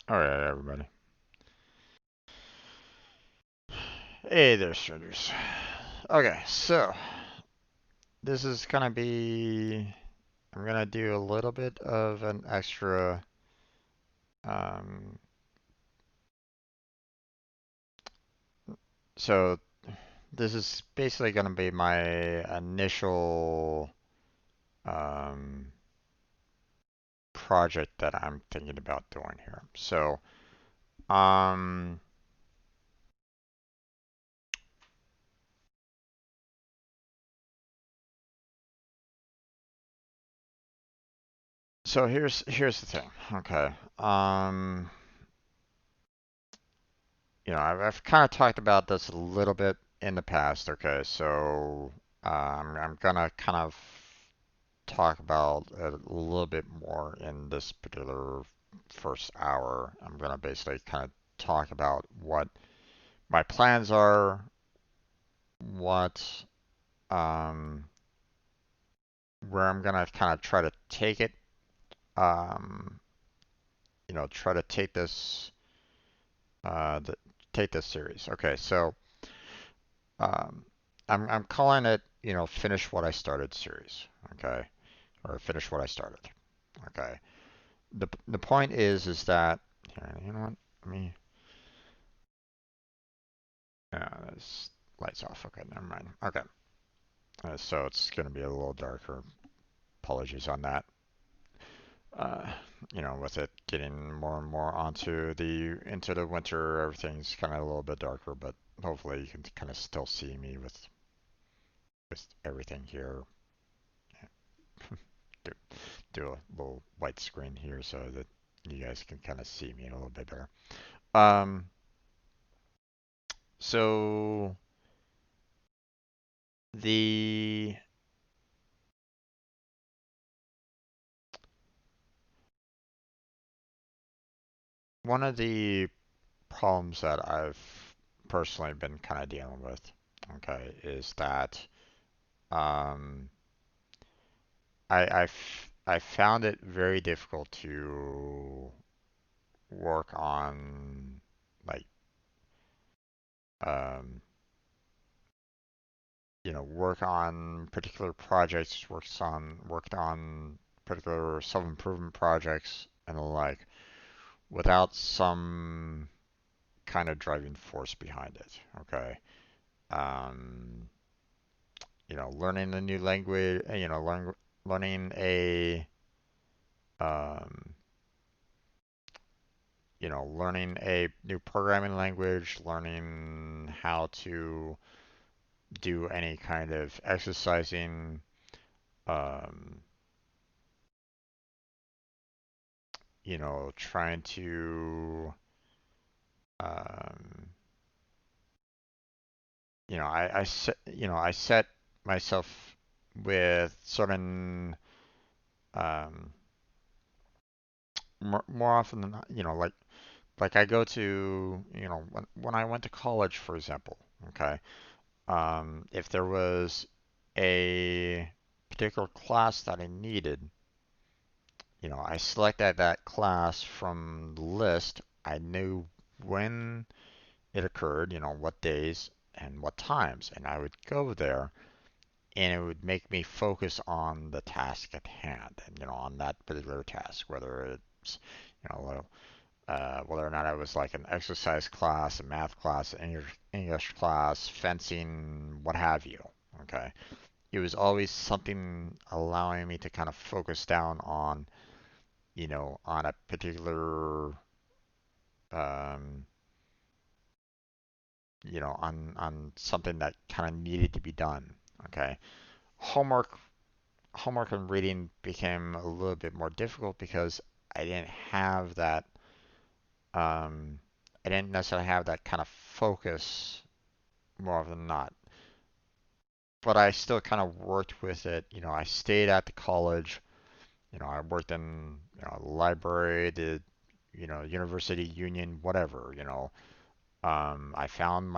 All right, everybody. Hey there, strangers. Okay, so this is gonna be. I'm gonna do a little bit of an extra. Um, so this is basically gonna be my initial um, project that I'm thinking about doing here. Um, so here's the thing. Okay. Um, I've kind of talked about this a little bit in the past. Okay, so I'm gonna kind of talk about it a little bit more in this particular first hour. I'm gonna basically kind of talk about what my plans are, what um, where I'm gonna kind of try to take it. Um, try to take this uh, th take this series. Okay, so Um, I'm calling it, finish what I started series. Okay, or finish what I started. Okay. The point is that here, you know what? Let me. This lights off. Okay, never mind. Okay. So it's gonna be a little darker. Apologies on that. Uh, with it getting more and more into the winter, everything's kind of a little bit darker, but hopefully you can kind of still see me with everything here. Do, do a little white screen here so that you guys can kind of see me a little bit better. Um, so the one of the problems that I've personally been kind of dealing with, okay, is that um, I found it very difficult to work on like um, work on particular projects, worked on particular self-improvement projects and the like without some kind of driving force behind it. Okay. Um, learning a new language, learning um, learning a new programming language, learning how to do any kind of exercising, um, trying to, um, I set myself with certain, um, more often than not, like I go to, when I went to college, for example, okay, if there was a particular class that I needed, I selected that class from the list. I knew when it occurred, what days and what times, and I would go there and it would make me focus on the task at hand and, on that particular task, whether it's, you know, whether or not I was like an exercise class, a math class, English class, fencing, what have you. Okay. It was always something allowing me to kind of focus down on, on a particular, um, on something that kind of needed to be done. Okay. Homework, homework and reading became a little bit more difficult because I didn't have that, um, I didn't necessarily have that kind of focus more often than not. But I still kind of worked with it. I stayed at the college. I worked in, library, the, university union, whatever. I found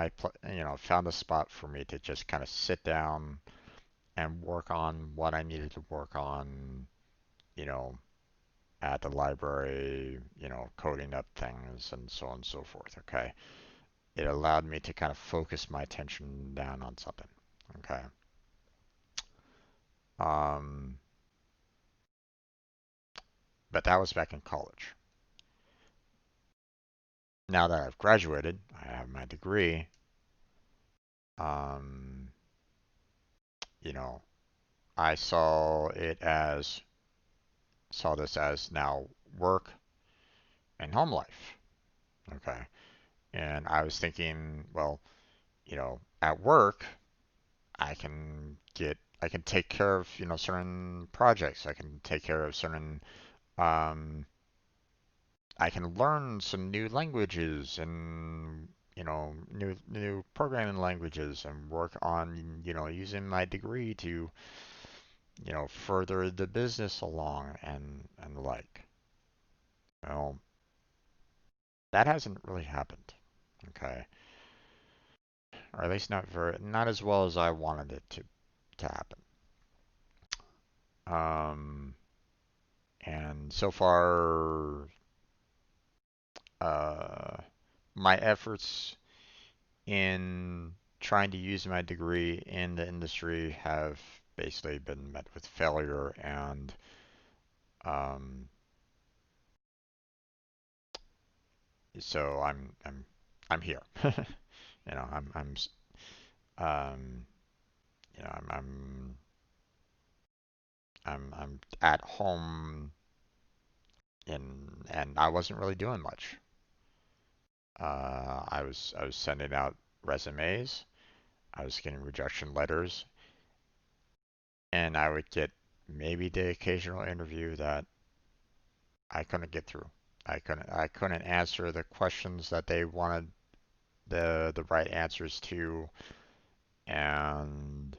found a spot for me to just kind of sit down and work on what I needed to work on, you know, at the library, coding up things and so on and so forth, okay? It allowed me to kind of focus my attention down on something, okay? Um, but that was back in college. Now that I've graduated, I have my degree, um, you know, I saw this as now work and home life, okay? And I was thinking, well, at work, I can take care of, certain projects. I can take care of certain, um, I can learn some new languages and, new programming languages and work on, using my degree to, further the business along and the like. Well, that hasn't really happened, okay? Or at least not as well as I wanted it to happen. Um, and so far, uh, my efforts in trying to use my degree in the industry have basically been met with failure, and um, so I'm here. You know, um, I'm at home, and I wasn't really doing much. I was sending out resumes. I was getting rejection letters, and I would get maybe the occasional interview that I couldn't get through. I couldn't answer the questions that they wanted the right answers to, and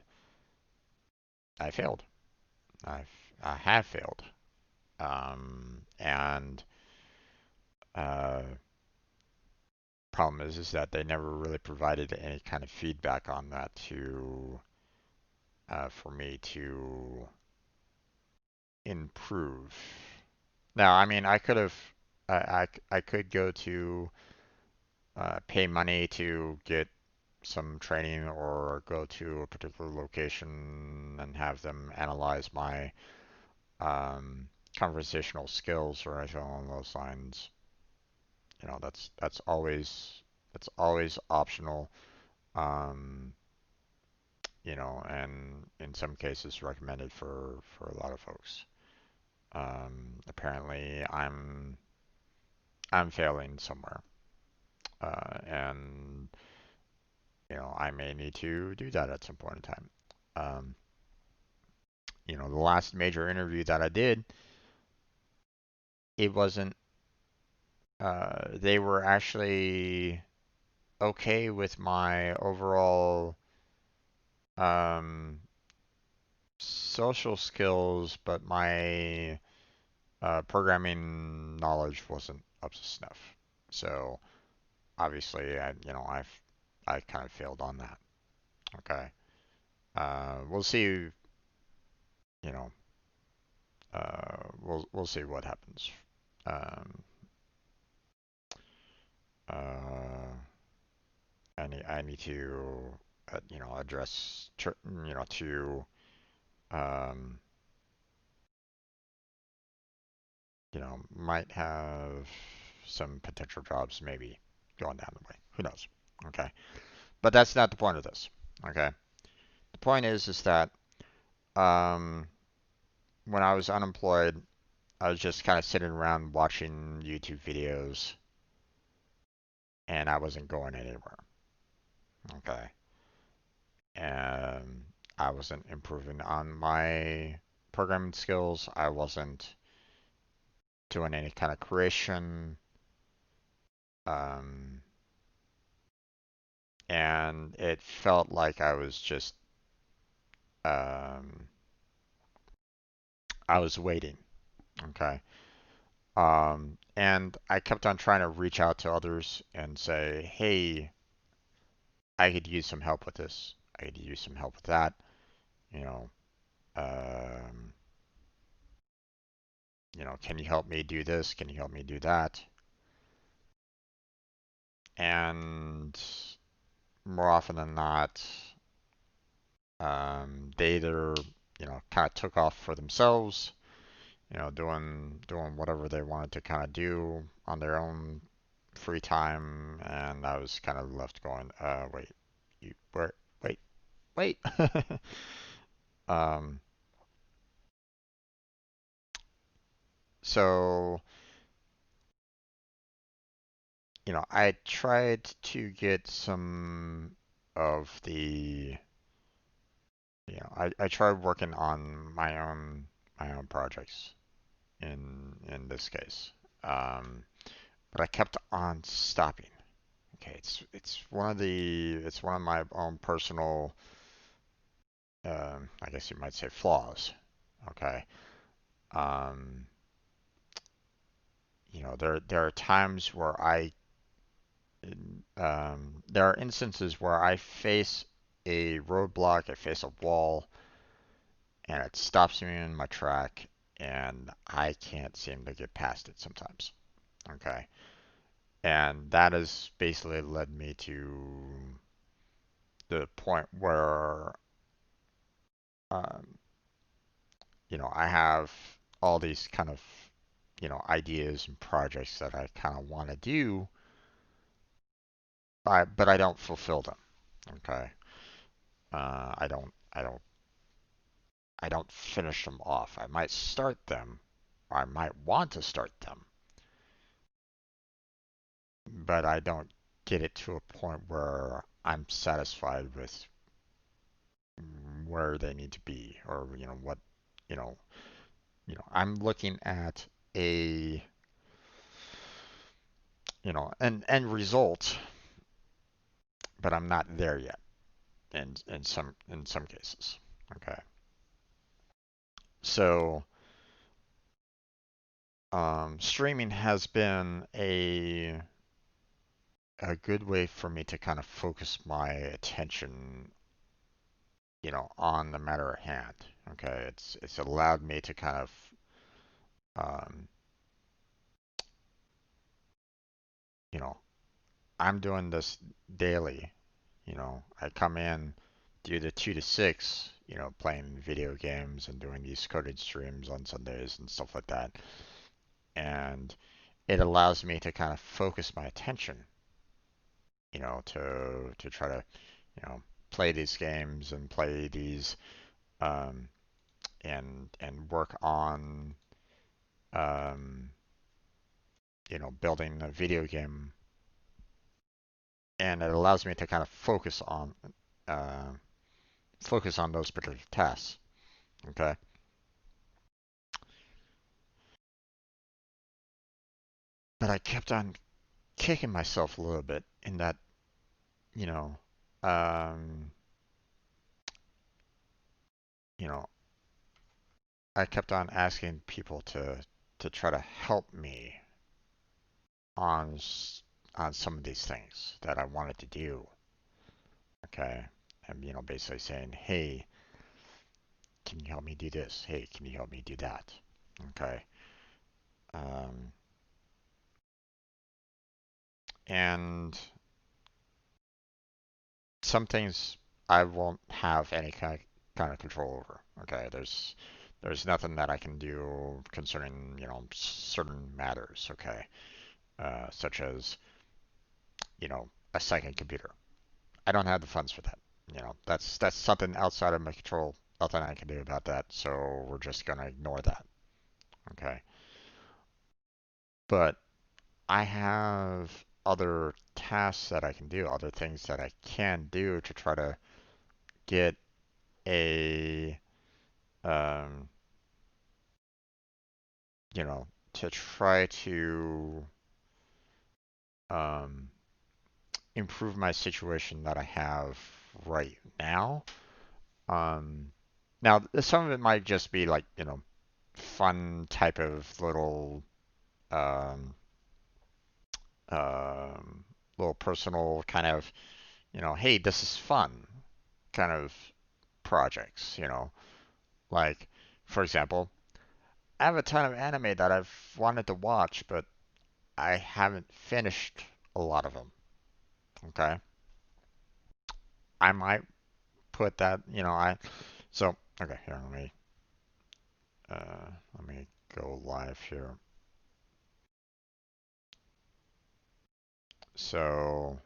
I failed. I've I have failed. And uh, problem is that they never really provided any kind of feedback on that to for me to improve. Now, I mean, I could go to pay money to get some training or go to a particular location and have them analyze my um, conversational skills or anything along those lines. That's always optional. Um, and in some cases recommended for a lot of folks. Apparently, I'm failing somewhere, and I may need to do that at some point in time. Um, the last major interview that I did, it wasn't. They were actually okay with my overall um, social skills, but my programming knowledge wasn't up to snuff. So obviously, I kind of failed on that. Okay. We'll see. Know, we'll see what happens. Um, uh, I need to address to um, might have some potential jobs maybe going down the way. Who knows? Okay. But that's not the point of this. Okay. The point is that um, when I was unemployed, I was just kind of sitting around watching YouTube videos, and I wasn't going anywhere. Okay. And I wasn't improving on my programming skills. I wasn't doing any kind of creation. Um, and it felt like um, I was waiting. Okay. And I kept on trying to reach out to others and say, hey, I could use some help with this. I could use some help with that. You know, um, can you help me do this? Can you help me do that? And more often than not, they either, kind of took off for themselves, doing whatever they wanted to kind of do on their own free time, and I was kind of left going, wait, where, wait, wait. um, so, I tried to get some of the, I tried working on my own projects in this case. Um, but I kept on stopping. Okay, it's one of my own personal, I guess you might say, flaws. Okay. Um, there are times where there are instances where I face a roadblock, I face a wall, and it stops me in my track, and I can't seem to get past it sometimes. Okay. And that has basically led me to the point where, um, I have all these kind of, ideas and projects that I kind of want to do, but I don't fulfill them. Okay. I don't finish them off. I might start them, or I might want to start them, but I don't get it to a point where I'm satisfied with where they need to be, or what, you know, I'm looking at a, an end result, but I'm not there yet in some cases. Okay. So, streaming has been a good way for me to kind of focus my attention, on the matter at hand. Okay. It's allowed me to kind of, um, you know, I'm doing this daily. I come in, do the 2 to 6, playing video games and doing these coded streams on Sundays and stuff like that. And it allows me to kind of focus my attention, to try to, play these games and play these, um, and work on, um, building a video game. And it allows me to kind of uh, focus on those particular tasks. Okay. But I kept on kicking myself a little bit in that, you know, um, you know, I kept on asking people to try to help me on on some of these things that I wanted to do. Okay. And, basically saying, hey, can you help me do this? Hey, can you help me do that? Okay. Um, and some things I won't have any kind of control over. Okay, there's nothing that I can do concerning certain matters. Okay, such as a second computer. I don't have the funds for that. That's something outside of my control. Nothing I can do about that. So we're just gonna ignore that. Okay, but I have other tasks that I can do, other things that I can do to try to get a um, to try to um, improve my situation that I have right now. Um, Now, some of it might just be like, fun type of um, um, little personal kind of, hey, this is fun kind of projects, Like, for example, I have a ton of anime that I've wanted to watch, but I haven't finished a lot of them. Okay, I might put that, so okay, here, let me go live here. So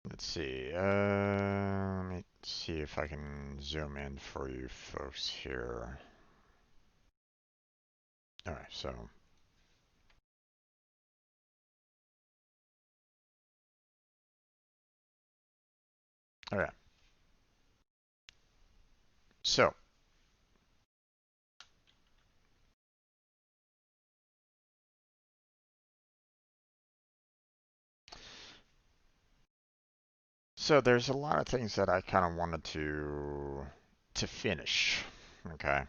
let's see. Let me see if I can zoom in for you folks here. All right, so okay, so there's a lot of things that I kind of wanted to finish. Okay,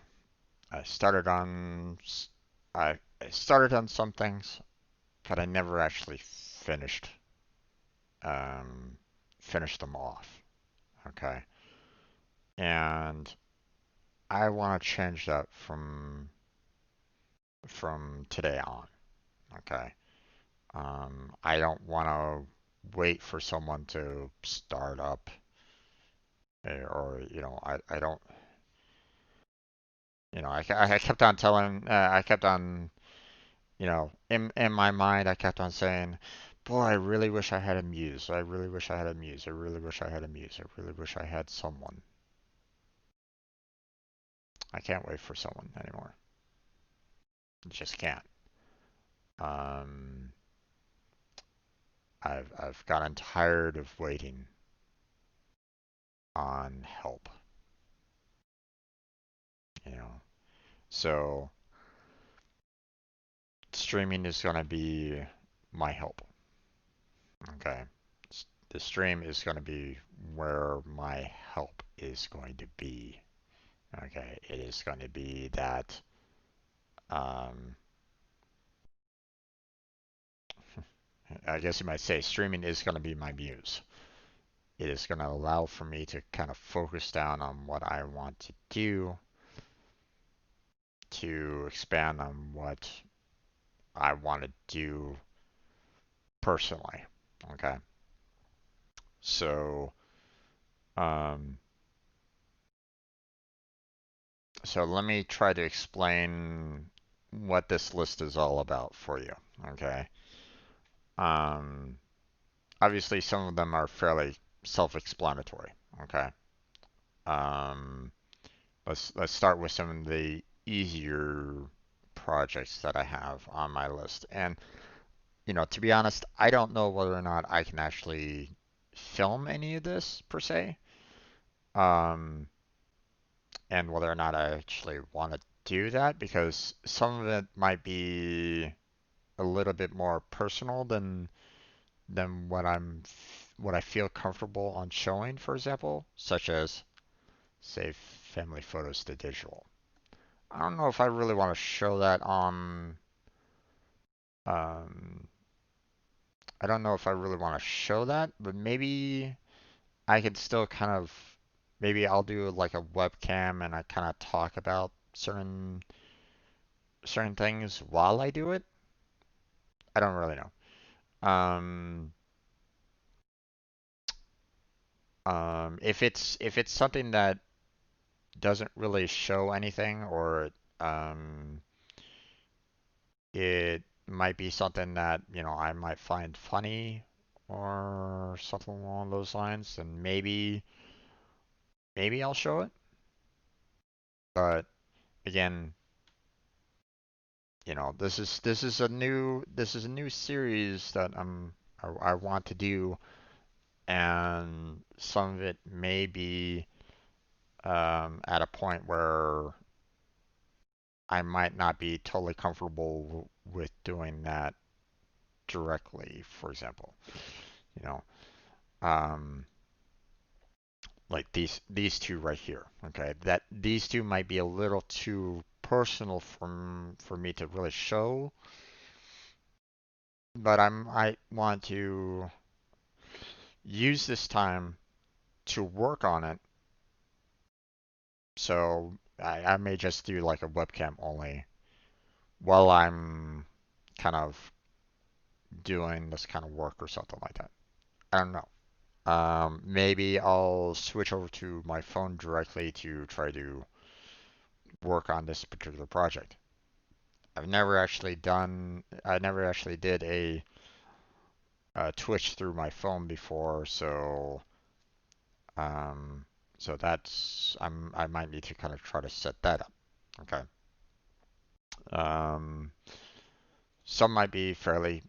I started on I started on some things, but I never actually um finished them off. Okay, and I want to change that from today on. Okay. I don't want to wait for someone to start up, or I don't, I kept on telling, I kept on, in my mind, I kept on saying, boy, I really wish I had a muse. I really wish I had a muse. I really wish I had a muse. I really wish I had someone. I can't wait for someone anymore. I just can't. Um, I've gotten tired of waiting on help, you know. So streaming is going to be my help. Okay. The stream is going to be where my help is going to be. Okay. It is going to be that, um, I guess you might say streaming is going to be my muse. It is going to allow for me to kind of focus down on what I want to do, to expand on what I want to do personally. Okay. So, um, So let me try to explain what this list is all about for you. Okay. Um, Obviously, some of them are fairly self-explanatory. Okay. Um, let's start with some of the easier projects that I have on my list. And to be honest, I don't know whether or not I can actually film any of this per se. Um, and whether or not I actually want to do that because some of it might be a little bit more personal than what I feel comfortable on showing, for example, such as say family photos to digital. I don't know if I really want to show that on um I don't know if I really want to show that, but maybe I could still kind of maybe I'll do like a webcam and I kind of talk about certain things while I do it. I don't really know. Um, if it's something that doesn't really show anything, or um, it might be something that I might find funny or something along those lines, then maybe I'll show it. But again, this is a new series that I want to do, and some of it may be at a point where I might not be totally comfortable with doing that directly, for example. You know, um, like these two right here. Okay, that these two might be a little too personal for me to really show, but I want to, use this time to work on it. So I may just do like a webcam only while I'm kind of doing this kind of work or something like that. I don't know. Maybe I'll switch over to my phone directly to try to work on this particular project. I never actually did a Twitch through my phone before, um, so I might need to kind of try to set that up. Okay. Um, some might be fairly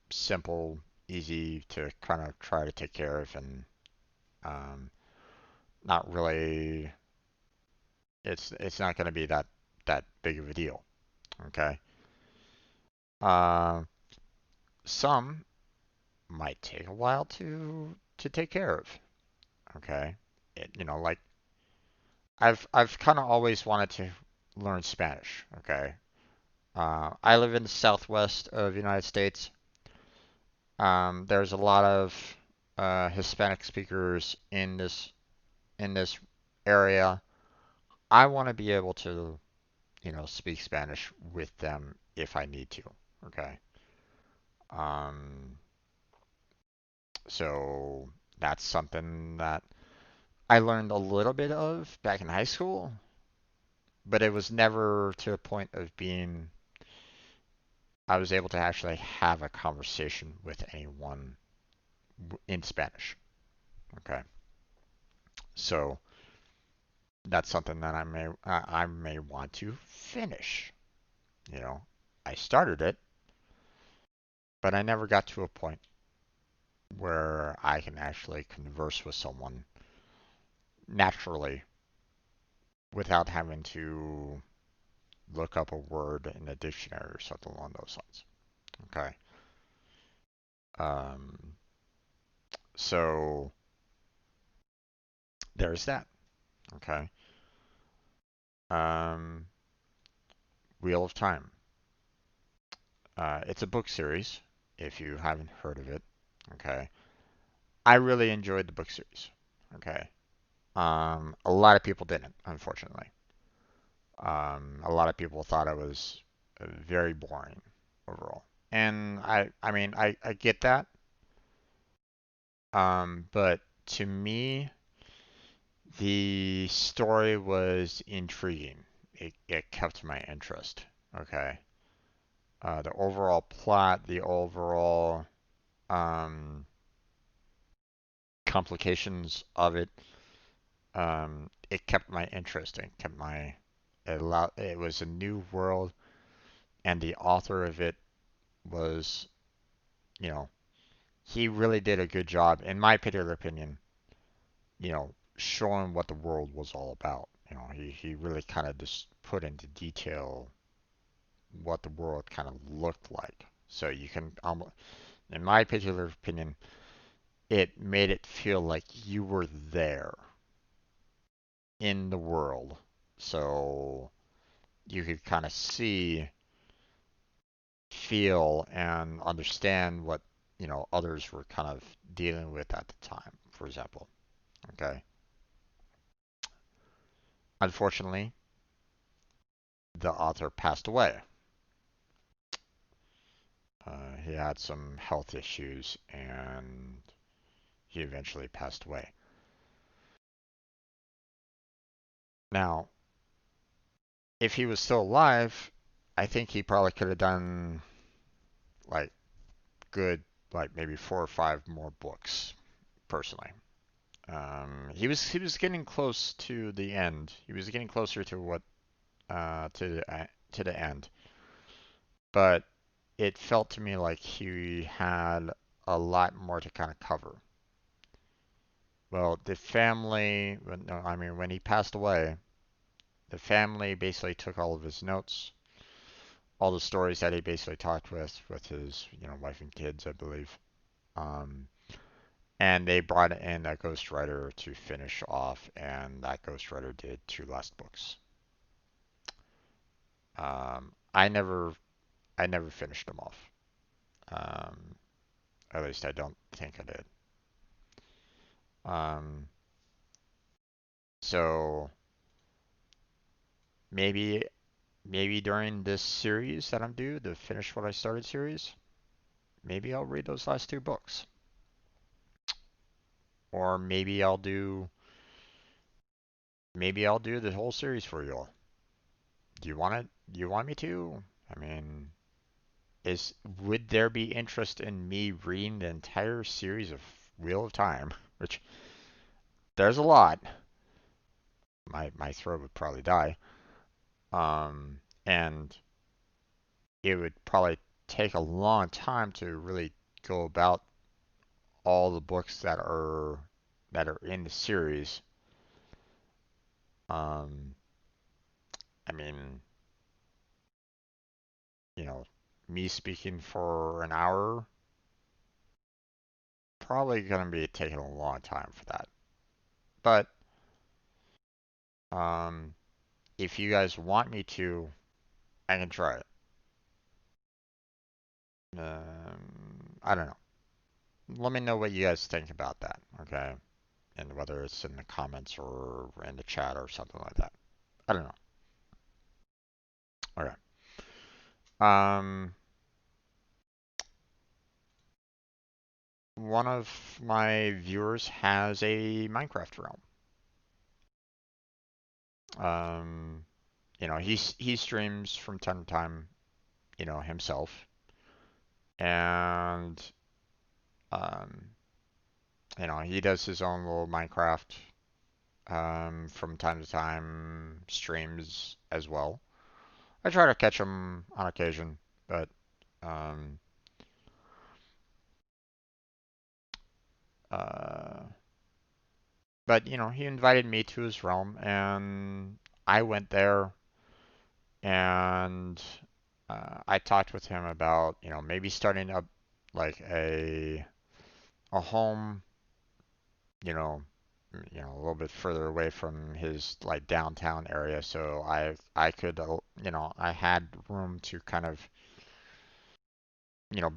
simple, easy to kind of try to take care of, and um, not really. It's not going to be that big of a deal. Okay. Uh, some might take a while to take care of. Okay. Like I've kind of always wanted to learn Spanish. Okay. I live in the southwest of the United States. There's a lot of Hispanic speakers in this area. I want to be able to, speak Spanish with them if I need to. Okay. Um, so that's something that I learned a little bit of back in high school, but it was never to a point of being I was able to actually have a conversation with anyone in Spanish. Okay. So that's something that I may want to finish. You know, I started it, but I never got to a point where I can actually converse with someone naturally without having to look up a word in a dictionary or something along those lines. Okay. Um, so there's that. Okay. Um, Wheel of Time. It's a book series, if you haven't heard of it. Okay. I really enjoyed the book series. Okay. A lot of people didn't, unfortunately. A lot of people thought it was very boring overall. And I mean, I get that. But to me, the story was intriguing. It kept my interest. Okay. The overall plot, the overall um, complications of it, it kept my interest. It was a new world, and the author of it was, you know, he really did a good job, in my particular opinion, showing what the world was all about. He really kind of just put into detail what the world kind of looked like. So you can, in my particular opinion, it made it feel like you were there in the world. So you could kind of see, feel, and understand what, others were kind of dealing with at the time, for example. Okay. Unfortunately, the author passed away. He had some health issues and he eventually passed away. Now, if he was still alive, I think he probably could have done like good, like maybe 4 or 5 more books. Personally, he was getting close to the end. He was getting closer to what to the end, but it felt to me like he had a lot more to kind of cover. Well, the family, no, I mean, when he passed away, the family basically took all of his notes, all the stories that he basically talked with his, wife and kids, I believe. Um, and they brought in a ghostwriter to finish off, and that ghostwriter did 2 last books. I never finished them off. Um, at least I don't think I did. Um, so maybe maybe during this series that I'm due to finish what I started series, maybe I'll read those last two books, or maybe I'll do the whole series for you all. Do you want it? Do you want me to? I mean, is would there be interest in me reading the entire series of Wheel of Time, which there's a lot. My throat would probably die. And it would probably take a long time to really go about all the books that are in the series. Um, I mean, you know, me speaking for an hour probably gonna be taking a long time for that. But um, if you guys want me to, I can try it. I don't know. Let me know what you guys think about that, okay? And whether it's in the comments or in the chat or something like that. I don't know. Okay. Um, one of my viewers has a Minecraft realm. Um, he streams from time to time, himself, and um, he does his own little Minecraft from time to time streams as well. I try to catch him on occasion, but um, uh, he invited me to his realm, and I went there, and I talked with him about, maybe starting up like a home, you know, a little bit further away from his like downtown area, so I could, I had room to kind of,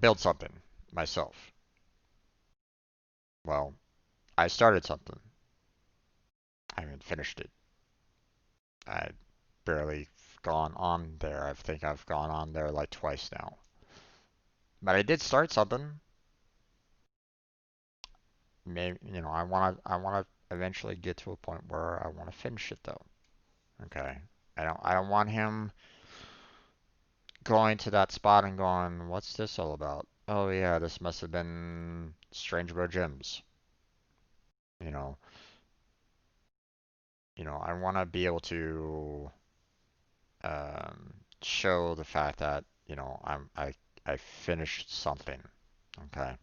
build something myself. Well, I started something. I haven't finished it. I barely gone on there. I think I've gone on there like twice now. But I did start something. Maybe, I wanna eventually get to a point where I want to finish it though. Okay. I don't want him going to that spot and going, "What's this all about?" Oh yeah, this must have been Strangeborough Gems. You know, I want to be able to show the fact that, I finished something. Okay.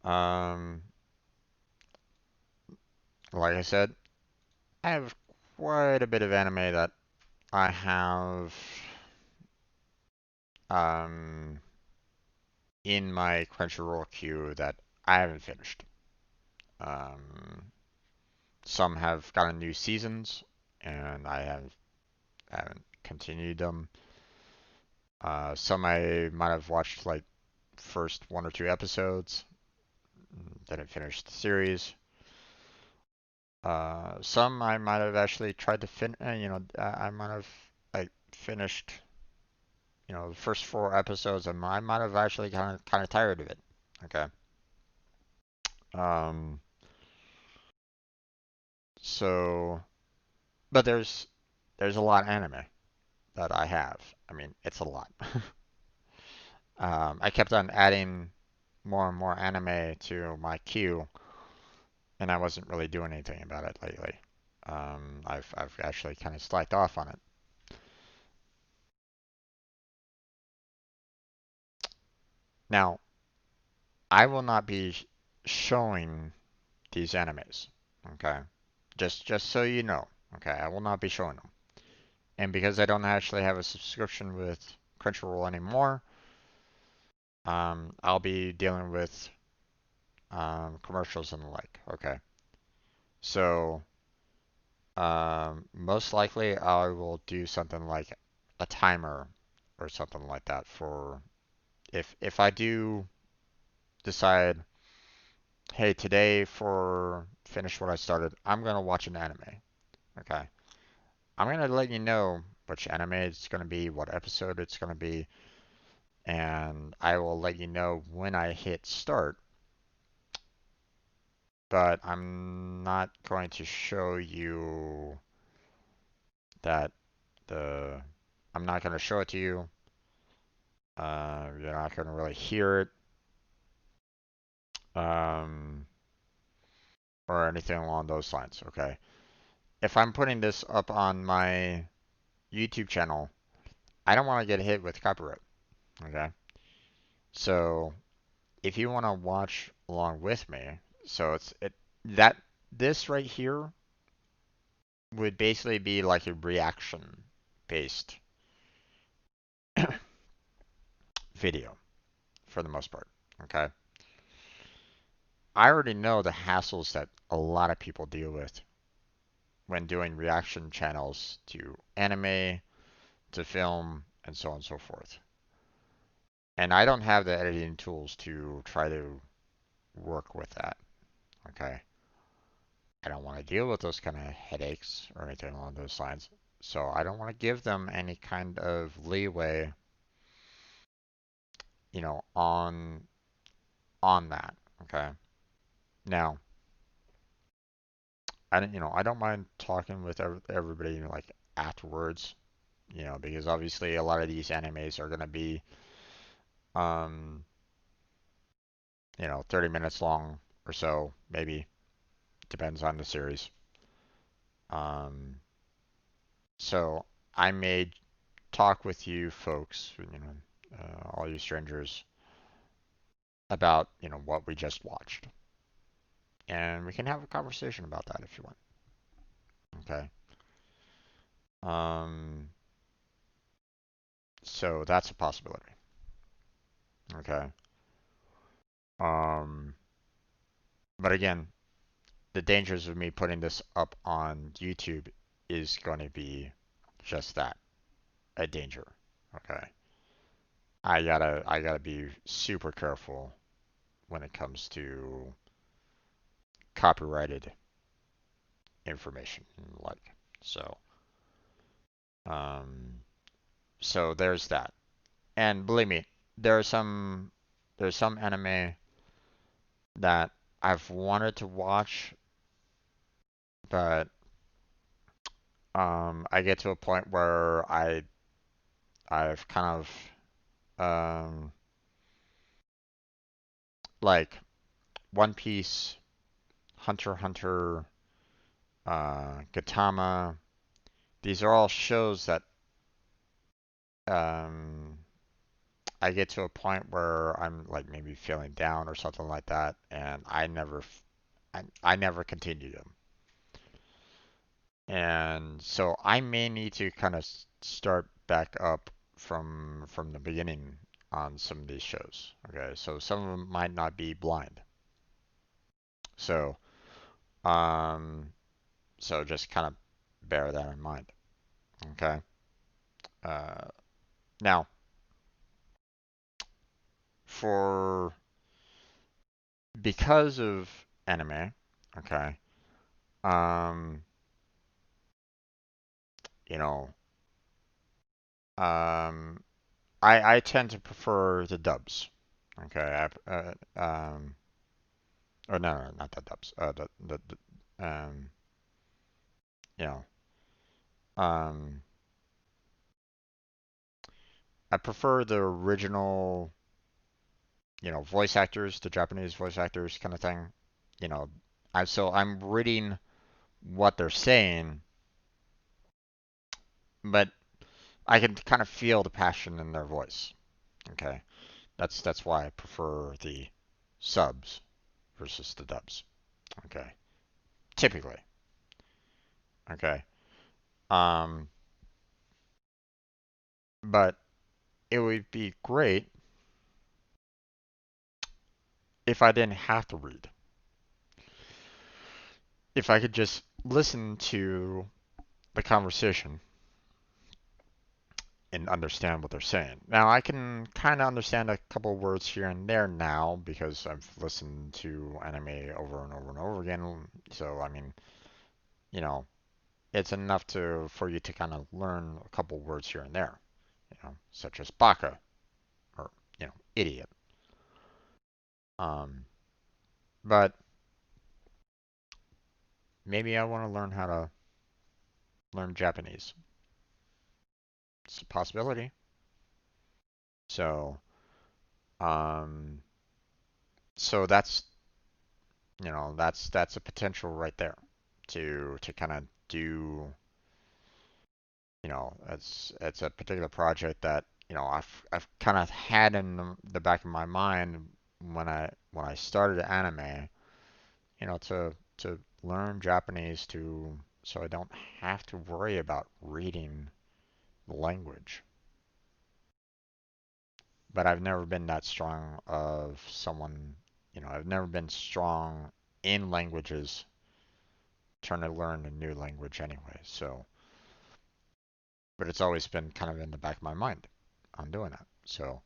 Um, like I said, I have quite a bit of anime that I have um in my Crunchyroll queue that I haven't finished. Um, some have gotten new seasons, and I haven't continued them. Some I might have watched like first one or two episodes, didn't finish the series. Some I might have actually tried to I might have like finished, the first four episodes, and I might have actually kind of tired of it. Okay. Um, so, but there's a lot of anime that I have. I mean, it's a lot. I kept on adding more and more anime to my queue, and I wasn't really doing anything about it lately. I've actually kind of slacked off on it. Now, I will not be showing these animes. Okay, just so you know. Okay, I will not be showing them. And because I don't actually have a subscription with Crunchyroll anymore, I'll be dealing with commercials and the like. Okay, so most likely I will do something like a timer or something like that for if I do decide, hey, today for finish what I started, I'm gonna watch an anime. Okay. I'm gonna let you know which anime it's gonna be, what episode it's gonna be, and I will let you know when I hit start. But I'm not going to show you that the. I'm not gonna show it to you. You're not gonna really hear it, or anything along those lines. Okay. If I'm putting this up on my YouTube channel, I don't want to get hit with copyright. Okay. So if you want to watch along with me, so it's it that this right here would basically be like a reaction based video for the most part. Okay. I already know the hassles that a lot of people deal with when doing reaction channels to anime, to film, and so on and so forth. And I don't have the editing tools to try to work with that. Okay. I don't want to deal with those kind of headaches or anything along those lines. So I don't want to give them any kind of leeway, on that. Okay. Now, I don't mind talking with everybody, like afterwards, because obviously a lot of these animes are gonna be, um, 30 minutes long or so, maybe. Depends on the series. Um, so I may talk with you folks, all you strangers, about, what we just watched. And we can have a conversation about that if you want. Okay. Um, so that's a possibility. Okay. Um, but again, the dangers of me putting this up on YouTube is going to be just that, a danger. Okay. I gotta be super careful when it comes to copyrighted information, like so. Um, so there's that. And believe me, there are some there's some anime that I've wanted to watch, but I get to a point where I've kind of, like One Piece, Hunter x Hunter, Gintama. These are all shows that, um I get to a point where I'm like maybe feeling down or something like that, and I never continue them. And so I may need to kind of start back up from the beginning on some of these shows. Okay, so some of them might not be blind. So um so just kind of bear that in mind. Okay. Uh, Now for because of anime, okay. Um, you know, um, I tend to prefer the dubs. Okay. Or no, not the dubs. You know, um, I prefer the original, voice actors, the Japanese voice actors kind of thing. You know, I'm reading what they're saying, but I can kind of feel the passion in their voice. Okay. That's why I prefer the subs versus the dubs. Okay. Typically. Okay. Um, but it would be great if I didn't have to read. If I could just listen to the conversation and understand what they're saying. Now I can kind of understand a couple words here and there now because I've listened to anime over and over and over again. So I mean, you know, it's enough to for you to kind of learn a couple words here and there, such as baka or idiot. Um, but maybe I want to learn how to learn Japanese. It's a possibility. So, um, so that's a potential right there to kind of do. It's a particular project that I've kind of had in the back of my mind when I started anime. To learn Japanese to so I don't have to worry about reading the language. But I've never been that strong of someone, I've never been strong in languages trying to learn a new language anyway. So, but it's always been kind of in the back of my mind on doing that. So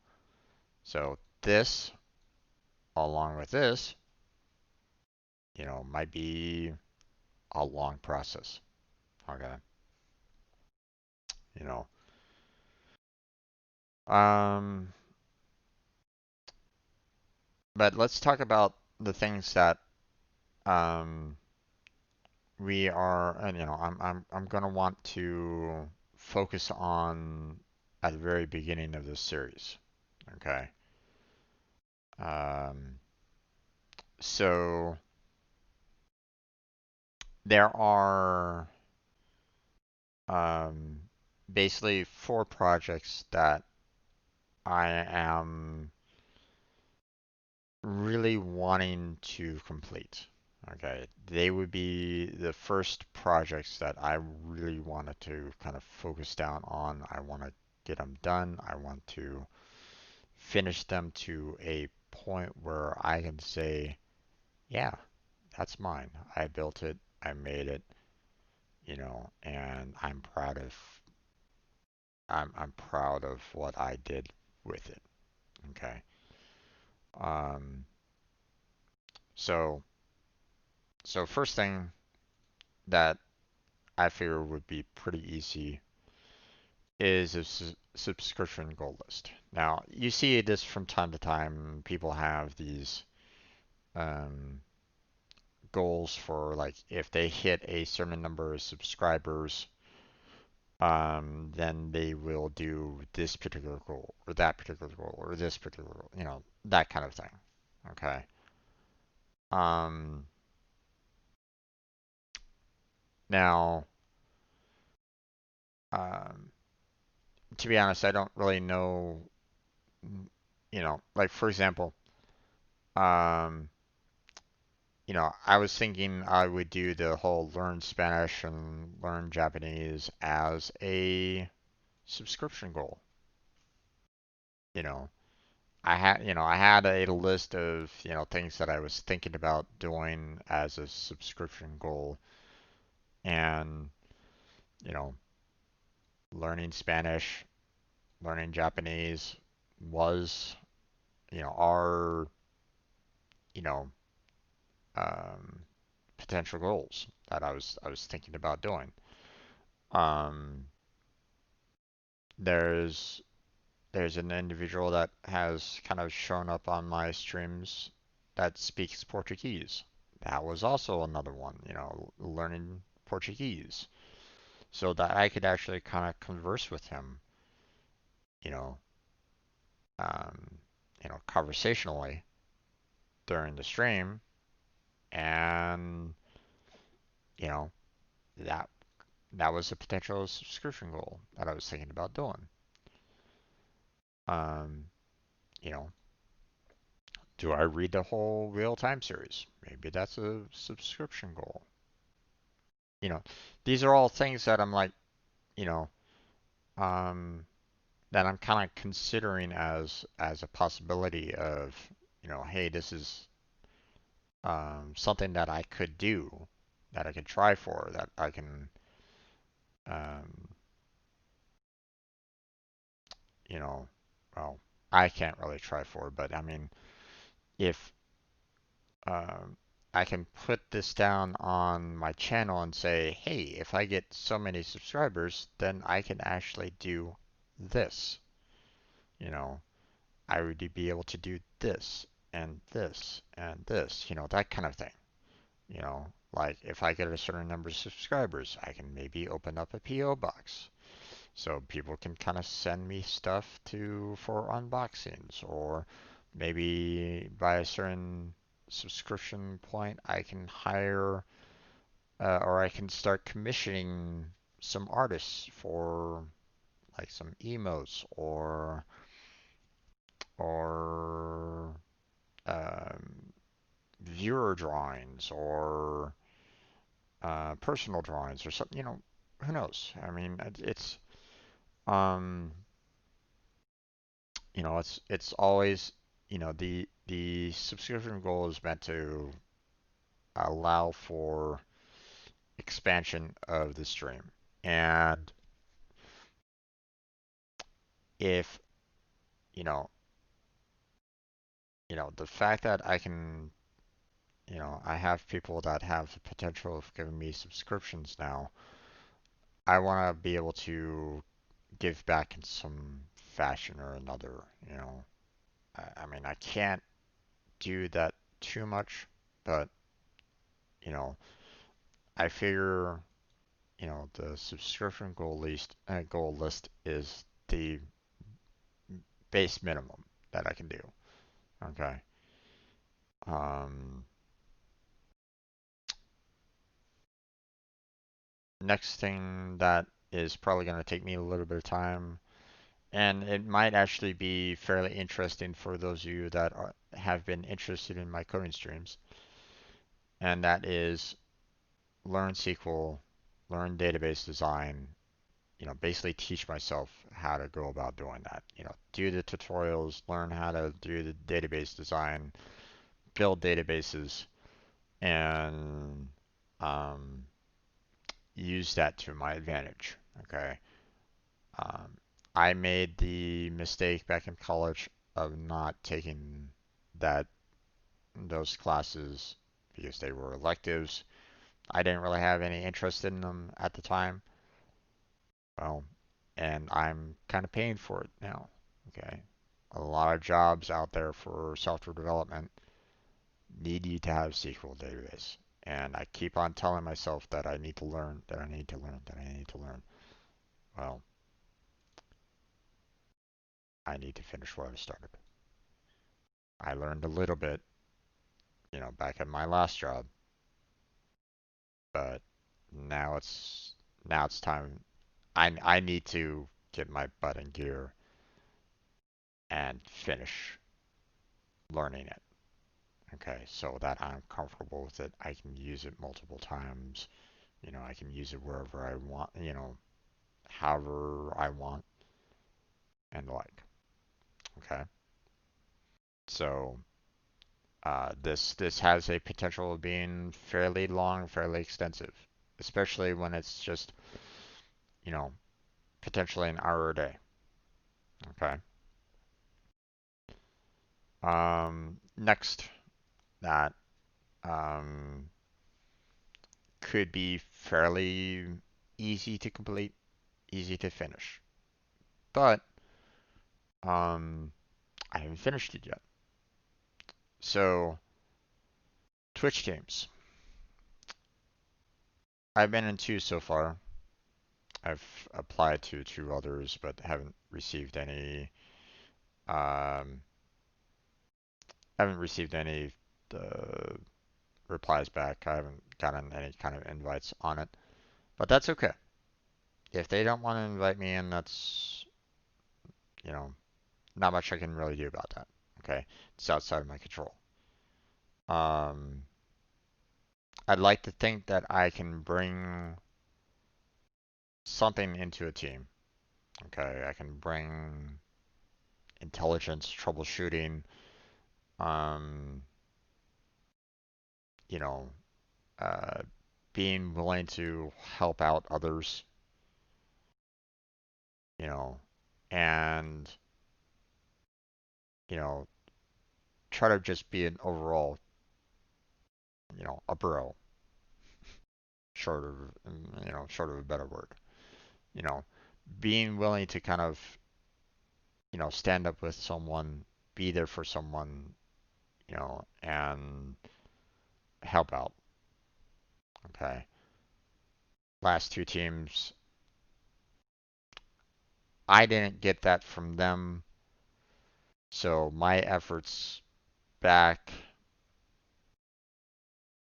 this, along with this, might be a long process. Okay, you know, um, but let's talk about the things that um we are, and I'm gonna want to focus on at the very beginning of this series. Okay. Um, so there are um, basically four projects that I am really wanting to complete. Okay, they would be the first projects that I really wanted to kind of focus down on. I want to get them done. I want to finish them to a point where I can say, yeah, that's mine. I built it. I made it, and I'm proud of what I did with it. Okay. Um, so so first thing that I figure would be pretty easy is a subscription goal list. Now, you see this from time to time. People have these um, goals for like if they hit a certain number of subscribers, then they will do this particular goal or that particular goal or this particular goal, that kind of thing. Okay. Um, now, um, to be honest, I don't really know, like for example, um, I was thinking I would do the whole learn Spanish and learn Japanese as a subscription goal. You know, I had a list of, things that I was thinking about doing as a subscription goal and, you know, learning Spanish, learning Japanese was, our, you know, um, potential goals that I was thinking about doing. Um, there's there's an individual that has kind of shown up on my streams that speaks Portuguese. That was also another one, learning Portuguese so that I could actually kind of converse with him, you know, um, conversationally during the stream, and you know that that was a potential subscription goal that I was thinking about doing. Um, you know, do I read the whole real time series? Maybe that's a subscription goal. You know, these are all things that I'm like, you know, um, that I'm kind of considering as a possibility of, hey, this is something that I could do, that I could try for, that I can, um, you know, well, I can't really try for, but I mean, if um, I can put this down on my channel and say, hey, if I get so many subscribers, then I can actually do this. You know, I would be able to do this and this and this, that kind of thing. Like if I get a certain number of subscribers, I can maybe open up a PO box. So people can kind of send me stuff for unboxings, or maybe by a certain subscription point, I can hire or I can start commissioning some artists for like some emotes or um, viewer drawings or personal drawings or something. Who knows? I mean, um, it's always, the subscription goal is meant to allow for expansion of the stream. And if, you know, the fact that I have people that have the potential of giving me subscriptions now, I want to be able to give back in some fashion or another, you know. I mean, I can't do that too much, but, you know, I figure, the subscription goal list is the base minimum that I can do. Okay. Um, Next thing that is probably going to take me a little bit of time, and it might actually be fairly interesting for those of you that have been interested in my coding streams, and that is learn SQL, learn database design, basically teach myself how to go about doing that. Do the tutorials, learn how to do the database design, build databases, and um, use that to my advantage. Okay. Um, I made the mistake back in college of not taking that those classes because they were electives. I didn't really have any interest in them at the time. Well, and I'm kind of paying for it now. Okay. A lot of jobs out there for software development need you to have SQL database. And I keep on telling myself that I need to learn, that I need to learn, that I need to learn. Well, I need to finish what I started. I learned a little bit, back at my last job, but now it's time. I need to get my butt in gear and finish learning it. Okay, so that I'm comfortable with it. I can use it multiple times. I can use it wherever I want, however I want and like. Okay, so this has a potential of being fairly long, fairly extensive, especially when it's just, you know, potentially an hour a day. Okay. Next, that um, could be fairly easy to complete, easy to finish, but I haven't finished it yet. So, Twitch games. I've been in two so far. I've applied to two others, but haven't received any. Um, haven't received any uh, replies back. I haven't gotten any kind of invites on it, but that's okay. If they don't want to invite me in, that's you know not much I can really do about that. Okay, it's outside of my control. Um, I'd like to think that I can bring something into a team. Okay, I can bring intelligence, troubleshooting, um, you know, uh, being willing to help out others, you know. and, you know, try to just be an overall, a bro, short of, short of a better word. You know, being willing to kind of, stand up with someone, be there for someone, and help out. Okay. Last two teams, I didn't get that from them, so my efforts back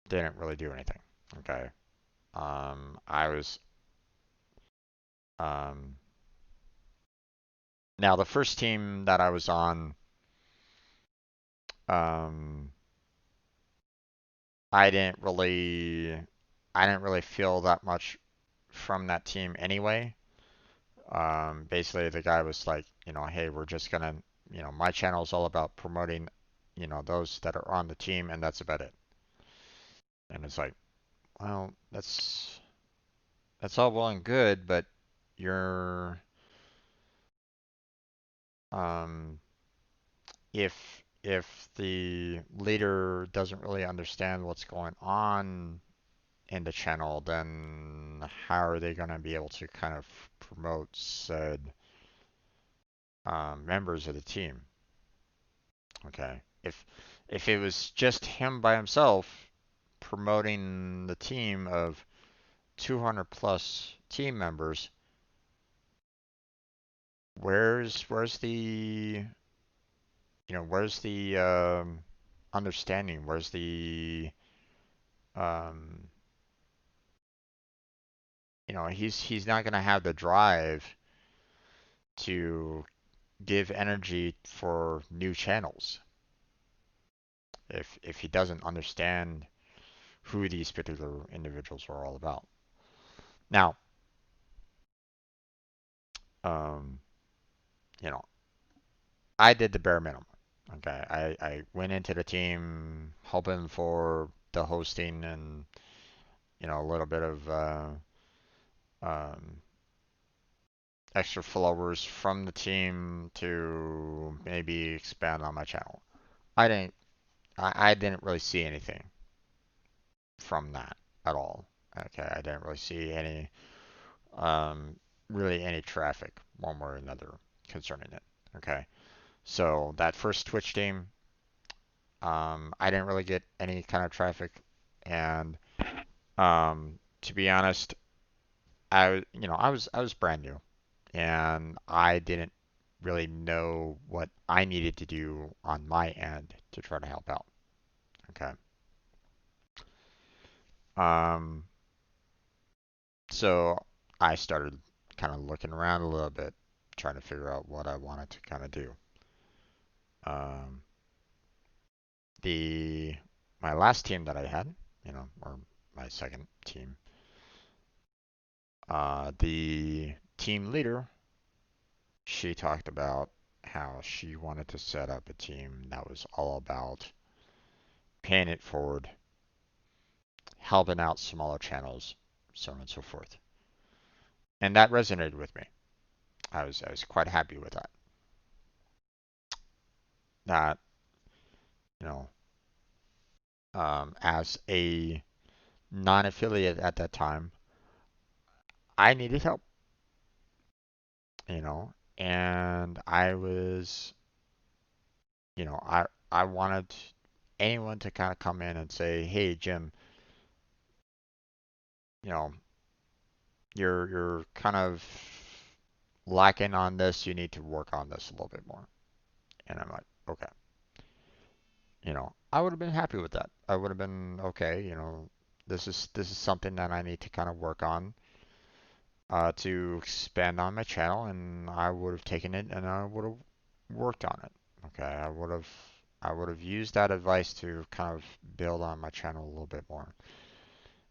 didn't really do anything. Okay. I was um now the first team that I was on, um I didn't really I didn't really feel that much from that team anyway. Basically the guy was like, hey, we're just gonna, my channel is all about promoting, those that are on the team, and that's about it. And it's like, well, that's all well and good, but you're um if the leader doesn't really understand what's going on in the channel, then how are they going to be able to kind of promote said members of the team? Okay, if it was just him by himself promoting the team of 200 plus team members, where's the where's the understanding? Where's the um, he's not gonna have the drive to give energy for new channels if he doesn't understand who these particular individuals are all about. Now, um, you know, I did the bare minimum. Okay, I went into the team hoping for the hosting and a little bit of um, extra followers from the team to maybe expand on my channel. I didn't I didn't really see anything from that at all. Okay, I didn't really see any um, really any traffic one way or another concerning it. Okay, so that first Twitch game, I didn't really get any kind of traffic, and to be honest, I was brand new, and I didn't really know what I needed to do on my end to try to help out. Okay. Um, so I started kind of looking around a little bit, trying to figure out what I wanted to kind of do. Um, the my last team that I had, or my second team, the team leader, she talked about how she wanted to set up a team that was all about paying it forward, helping out smaller channels, so on and so forth. And that resonated with me. I was quite happy with that. That, you know, as a non-affiliate at that time, I needed help, and I was, I wanted anyone to kind of come in and say, "Hey, Jim, you know, you're kind of lacking on this. You need to work on this a little bit more." And I'm like, "Okay." I would have been happy with that. I would have been okay, this is something that I need to kind of work on to expand on my channel, and I would have taken it and I would have worked on it. Okay, I would have used that advice to kind of build on my channel a little bit more.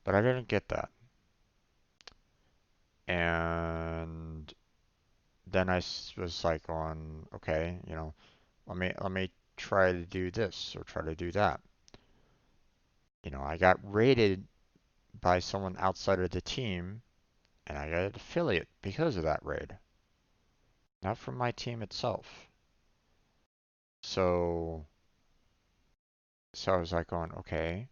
But I didn't get that. And then was like on, okay, let me try to do this or try to do that. I got rated by someone outside of the team, and I got an affiliate because of that raid. not from my team itself. So, so I was like going, okay,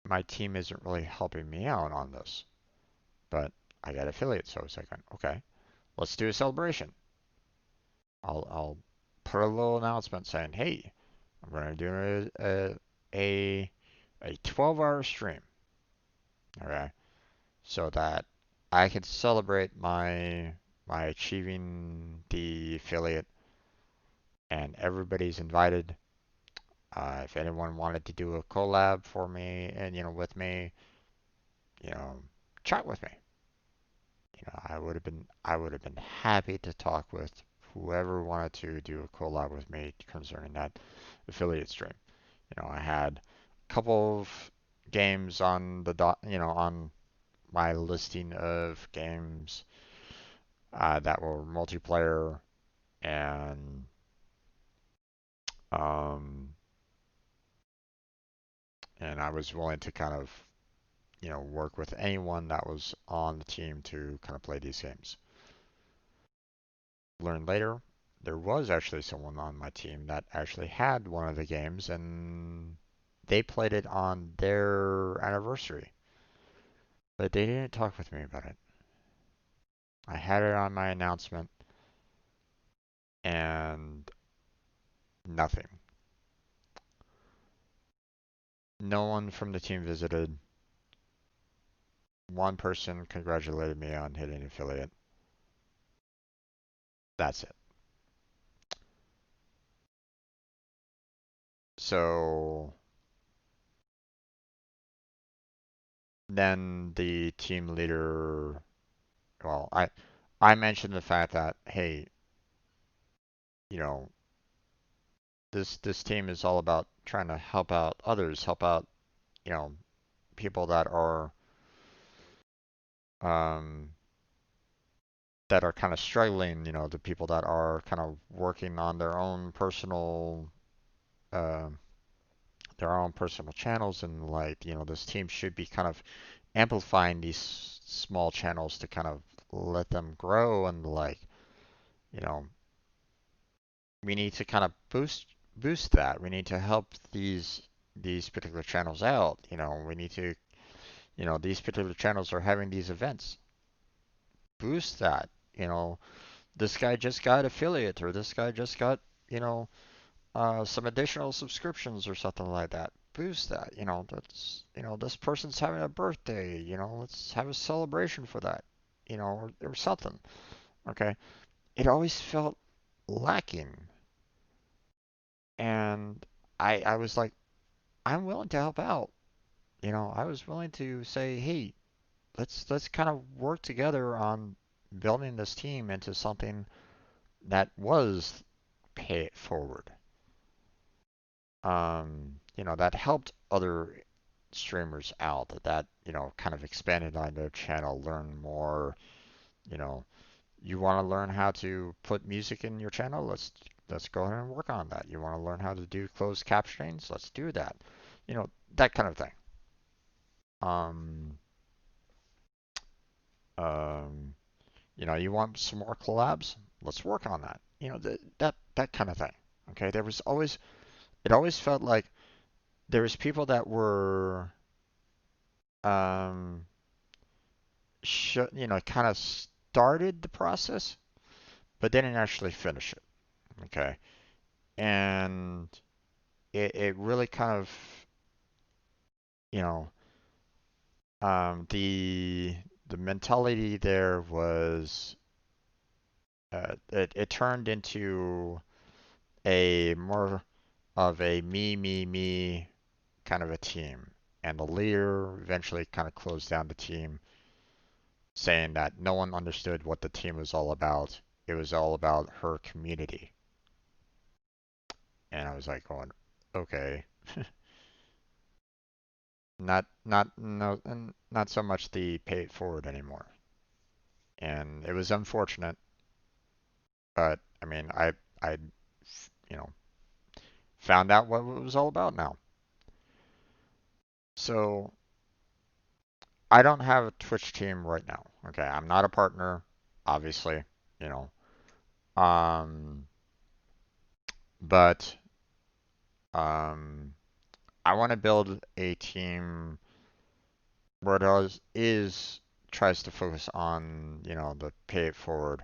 my team isn't really helping me out on this, but I got affiliates. So I was like, okay, let's do a celebration. I'll put a little announcement saying, hey, I'm going to do a 12-hour stream. Okay, so that I can celebrate my achieving the affiliate, and everybody's invited. If anyone wanted to do a collab for me and with me, you know, chat with me. I would have been happy to talk with whoever wanted to do a collab with me concerning that affiliate stream. I had a couple of games on the on my listing of games that were multiplayer, and um, and I was willing to kind of work with anyone that was on the team to kind of play these games. Learned later, there was actually someone on my team that actually had one of the games, and they played it on their anniversary, but they didn't talk with me about it. I had it on my announcement, and nothing. No one from the team visited. One person congratulated me on hitting affiliate. That's it. So then the team leader, well, I mentioned the fact that, hey, you know, this team is all about trying to help out others, help out, you know, people um that are kind of struggling, the people that are kind of working on uh, their own personal channels, and like, this team should be kind of amplifying these small channels to kind of let them grow, and like, you know, we need to kind of boost that. We need to help these particular channels out. We need to, these particular channels are having these events. Boost that. You know, this guy just got affiliate, or this guy just got, you know, some additional subscriptions or something like that. Boost that. This person's having a birthday. Let's have a celebration for that. Or something. Okay. It always felt lacking, and I was like, I'm willing to help out. I was willing to say, hey, let's kind of work together on building this team into something that was pay it forward. That helped other streamers out, that kind of expanded on their channel, learn more. You know, you want to learn how to put music in your channel? Let's go ahead and work on that. You want to learn how to do closed captionings? Let's do that. That kind of thing. Um, um, you want some more collabs? Let's work on that. That kind of thing. Okay, it always felt like there was people that were um kind of started the process, but didn't actually finish it. Okay, and it really kind of, you know the mentality there was, it turned into a more of a me kind of a team. And the leader eventually kind of closed down the team, saying that no one understood what the team was all about. It was all about her community. And I was like going, okay, not no, and not so much the pay it forward anymore. And it was unfortunate, but I mean, I you know found out what it was all about now. So I don't have a Twitch team right now. Okay, I'm not a partner, obviously, you know. Um, but um, I want to build a team where it is tries to focus on, the pay it forward,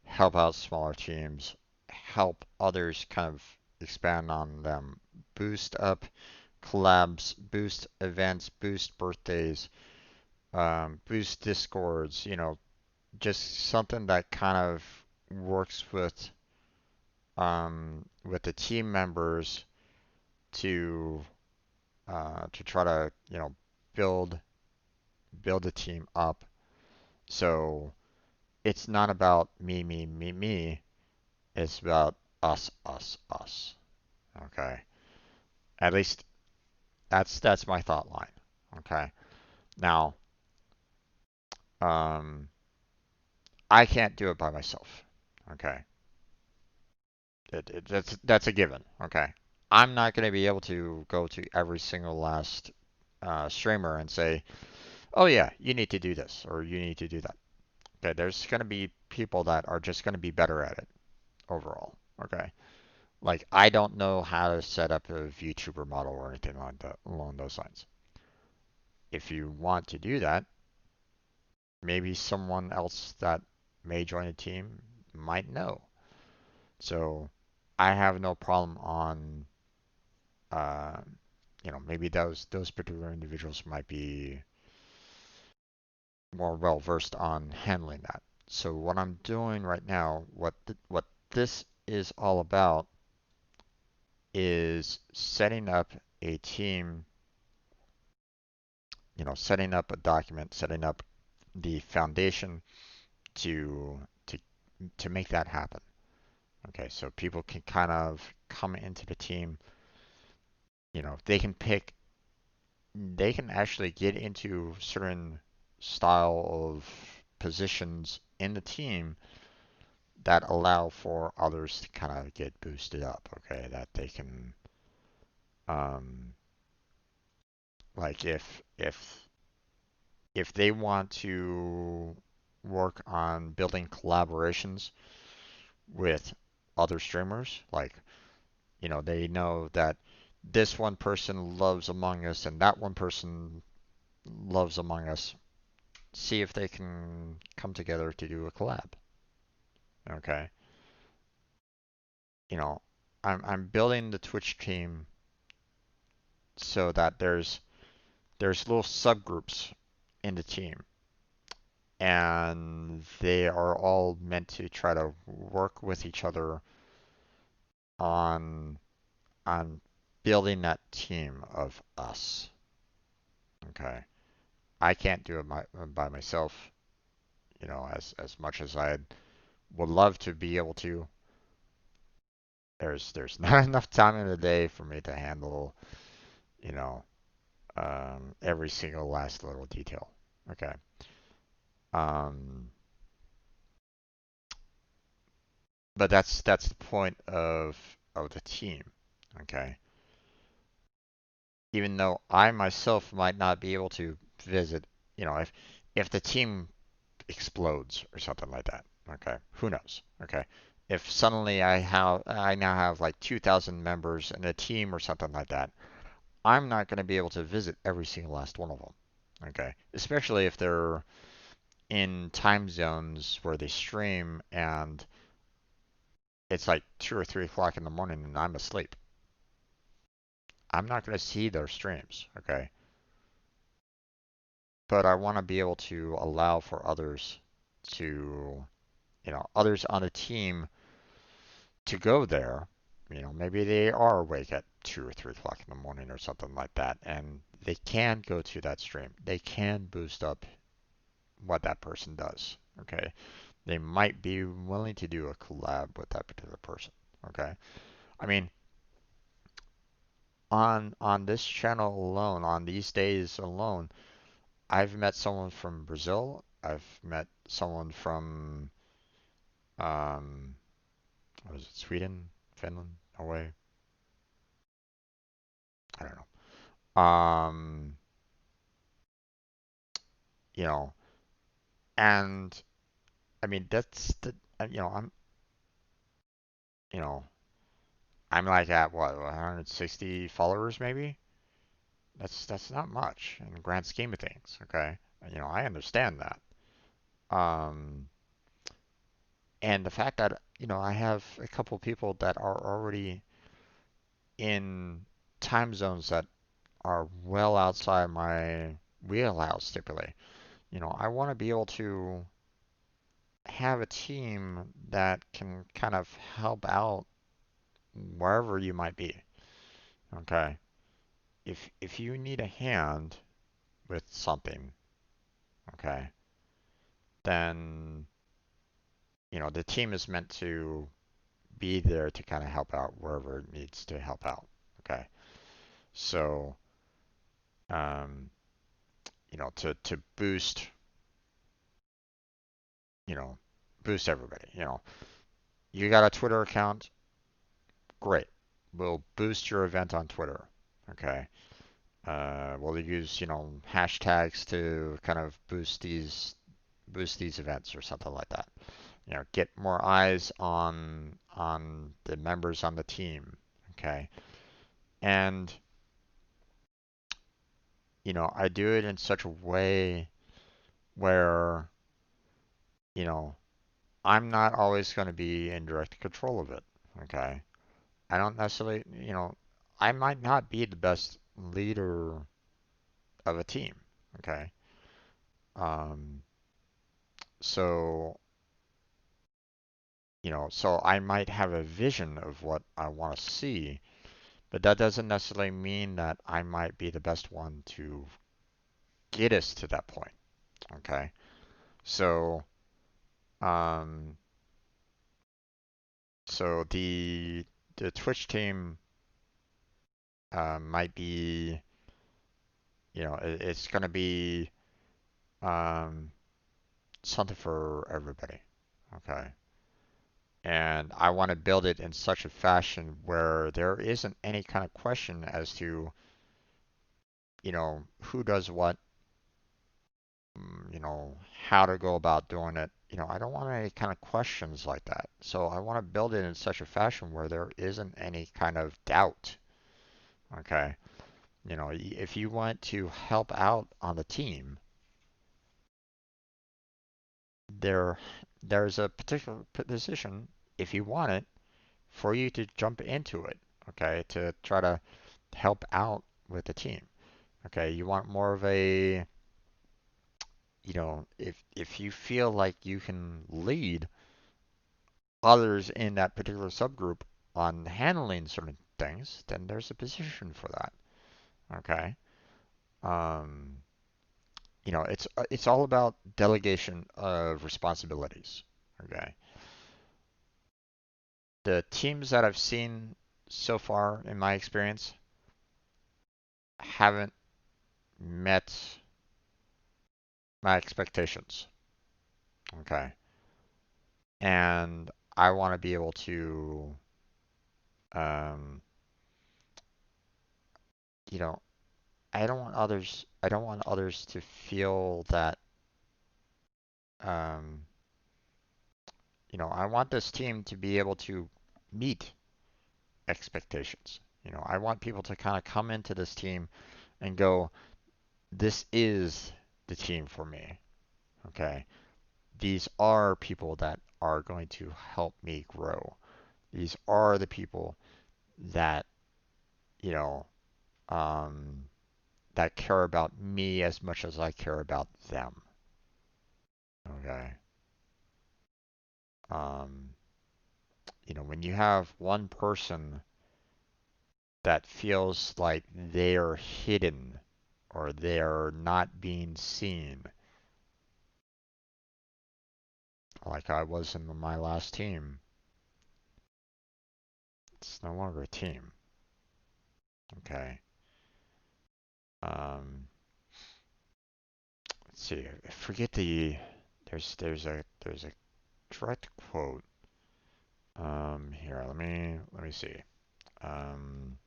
help out smaller teams, help others kind of expand on them, boost up collabs, boost events, boost birthdays, boost discords, just something that kind of works with the team members to to try to build build the team up. So it's not about me, me, me, me. It's about us, us, us. Okay. At least that's my thought line. Okay. Now, um, I can't do it by myself. Okay. That's a given. Okay. I'm not going to be able to go to every single last streamer and say, "Oh yeah, you need to do this or you need to do that." Okay. There's going to be people that are just going to be better at it overall. Okay. Like I don't know how to set up a VTuber model or anything along those lines. If you want to do that, maybe someone else that may join a team might know. So I have no problem on, uh, maybe those particular individuals might be more well versed on handling that. So what I'm doing right now, what this is all about, is setting up a team, setting up a document, setting up the foundation to to to make that happen. Okay, so people can kind of come into the team, they can pick, they can actually get into certain style of positions in the team that allow for others to kind of get boosted up, okay? That they can, um, like if they want to work on building collaborations with other streamers, like, they know that this one person loves Among Us and that one person loves Among Us. See if they can come together to do a collab. Okay. You know, I'm building the Twitch team so that there's little subgroups in the team, and they are all meant to try to work with each other on on building that team of us. Okay. I can't do it by myself, as much as I would love to be able to. There's not enough time in the day for me to handle, you know, every single last little detail. Okay. Um, but that's the point of the team. Okay. Even though I myself might not be able to visit, if the team explodes or something like that. Okay. Who knows? Okay. If suddenly I now have like 2,000 members in a team or something like that, I'm not going to be able to visit every single last one of them. Okay. Especially if they're in time zones where they stream and it's like 2 or 3 o'clock in the morning and I'm asleep. I'm not going to see their streams. Okay. But I want to be able to allow for others to, others on the team to go there. Maybe they are awake at 2 or 3 o'clock in the morning or something like that, and they can go to that stream. They can boost up what that person does. Okay, they might be willing to do a collab with that particular person. Okay, I mean, on this channel alone, on these days alone, I've met someone from Brazil. I've met someone from um, what is it, Sweden, Finland, Norway? I don't know. You know, And I mean, that's the, you know, you know, I'm like at what, 160 followers maybe? That's not much in the grand scheme of things, okay? I understand that. Um, and the fact that, I have a couple people that are already in time zones that are well outside my wheelhouse typically. I want to be able to have a team that can kind of help out wherever you might be. Okay. If you need a hand with something, okay, then the team is meant to be there to kind of help out wherever it needs to help out. Okay. So, um, to boost, you know, boost everybody. You got a Twitter account, great. We'll boost your event on Twitter. Okay. We'll use, hashtags to kind of boost these events or something like that. Get more eyes on the members on the team. Okay. And I do it in such a way where, you know, I'm not always going to be in direct control of it. Okay. I don't necessarily, I might not be the best leader of a team. Okay. Um, so, so I might have a vision of what I want to see, but that doesn't necessarily mean that I might be the best one to get us to that point. Okay. So, um, so the Twitch team might be, it's going to be um, something for everybody. Okay. And I want to build it in such a fashion where there isn't any kind of question as to, who does what, how to go about doing it. I don't want any kind of questions like that. So I want to build it in such a fashion where there isn't any kind of doubt. Okay. If you want to help out on the team, there there's a particular position, if you want it, for you to jump into it, okay, to try to help out with the team. Okay, you want more of a, if you feel like you can lead others in that particular subgroup on handling certain things, then there's a position for that. Okay. Um, it's all about delegation of responsibilities. Okay. The teams that I've seen so far, in my experience, haven't met my expectations. Okay. And I want to be able to, um, you know, I don't want others to feel that, um, I want this team to be able to meet expectations. I want people to kind of come into this team and go, this is the team for me. Okay. These are people that are going to help me grow. These are the people that, you know, um, that care about me as much as I care about them. Okay. Um, when you have one person that feels like they're hidden or they're not being seen, like I was in my last team, it's no longer a team. Okay. Um, let's see. I forget there's a direct quote. Here, let me see. Um,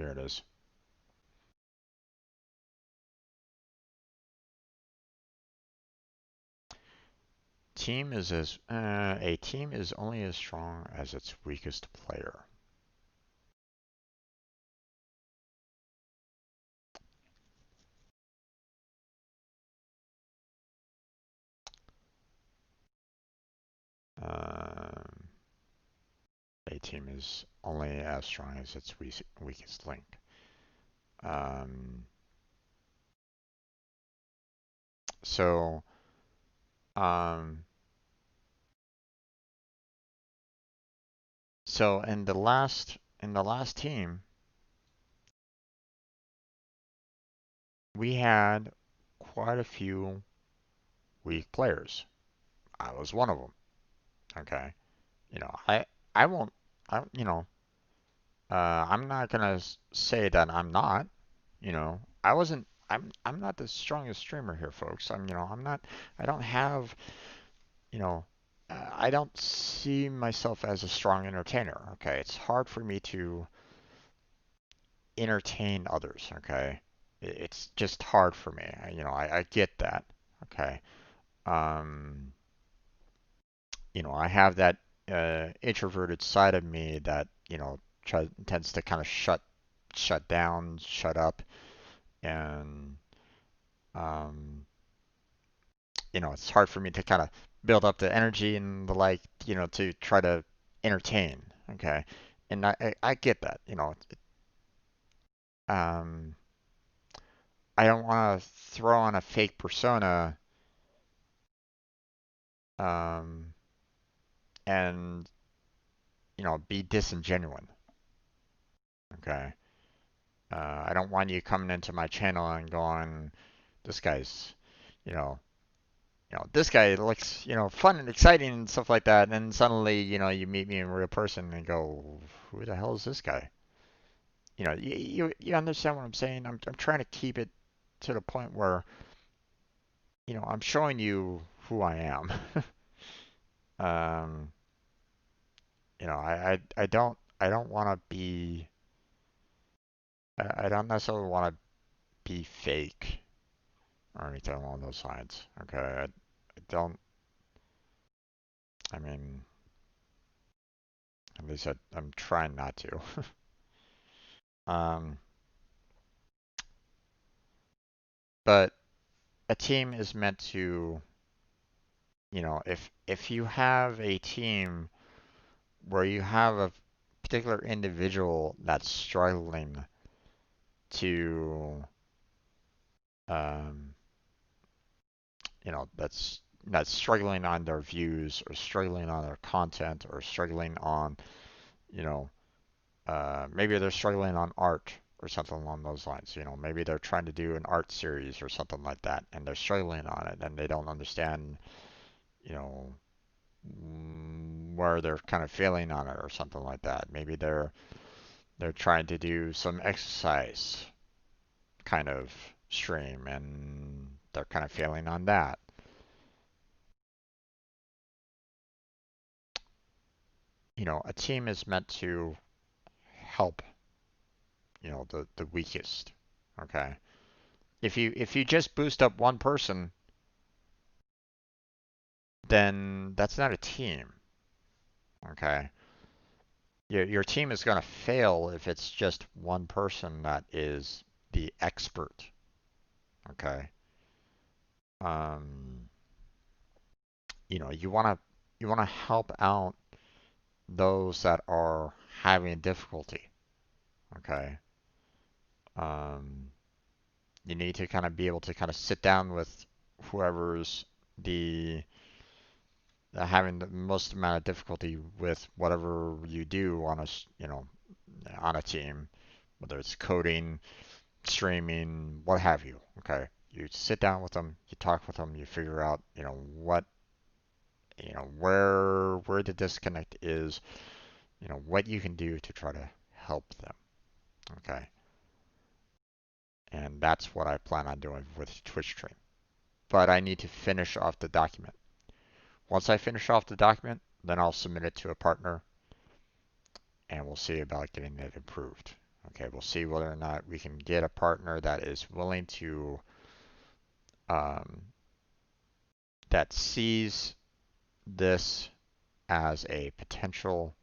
Here it is. A team is only as strong as its weakest player. Um, a team is only as strong as its weakest link. Um, so, um, so in the last team, we had quite a few weak players. I was one of them. Okay, you know, I won't, I'm not gonna say that I'm not. You know, I wasn't. I'm not the strongest streamer here, folks. I'm not. I don't have. You know, I don't see myself as a strong entertainer. Okay, it's hard for me to entertain others. Okay, it's just hard for me. I get that. Okay. Um, I have that introverted side of me that tends to kind of shut down, shut up, and um, it's hard for me to kind of build up the energy and the like, to try to entertain. Okay, and I get that. Um, I don't want to throw on a fake persona, um, and be disingenuous. Okay. I don't want you coming into my channel and going, this guy's, you know, this guy looks, fun and exciting and stuff like that. And then suddenly, you meet me in real person and go, who the hell is this guy? You understand what I'm saying? I'm trying to keep it to the point where, I'm showing you who I am. um, I don't want to be, I don't necessarily want to be fake or anything along those lines. Okay, I don't. I mean, at least I'm trying not to. um, but a team is meant to, if you have a team where you have a particular individual that's struggling to, um, that's struggling on their views or struggling on their content or struggling on, you know, maybe they're struggling on art or something along those lines. Maybe they're trying to do an art series or something like that, and they're struggling on it, and they don't understand, you know, where they're kind of failing on it or something like that. Maybe they're trying to do some exercise kind of stream, and they're kind of failing on that. A team is meant to help, the weakest. Okay. If you just boost up one person, then that's not a team. Okay. Your team is going to fail if it's just one person that is the expert. Okay. Um, you want to help out those that are having difficulty. Okay. Um, you need to kind of be able to kind of sit down with whoever's the having the most amount of difficulty with whatever you do on a team, whether it's coding, streaming, what have you. Okay, you sit down with them, you talk with them, you figure out, what, where the disconnect is, what you can do to try to help them. Okay, and that's what I plan on doing with Twitch stream. But I need to finish off the document. Once I finish off the document, then I'll submit it to a partner, and we'll see about getting it improved. Okay, we'll see whether or not we can get a partner that is willing to um, that sees this as a potential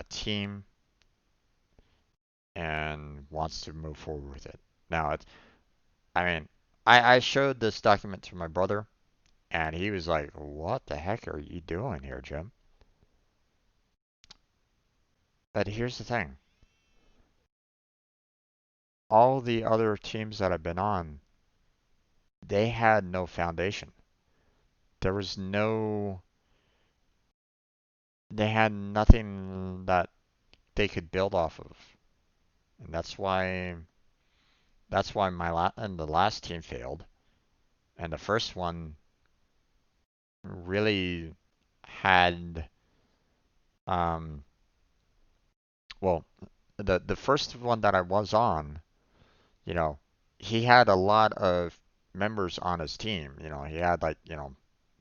team and wants to move forward with it. Now, I mean, I showed this document to my brother, and he was like, "What the heck are you doing here, Jim?" But here's the thing: all the other teams that I've been on, they had no foundation. There was no, they had nothing that they could build off of, and that's why and the last team failed, and the first one really had um well the first one that I was on, you know, he had a lot of members on his team. You know, he had like,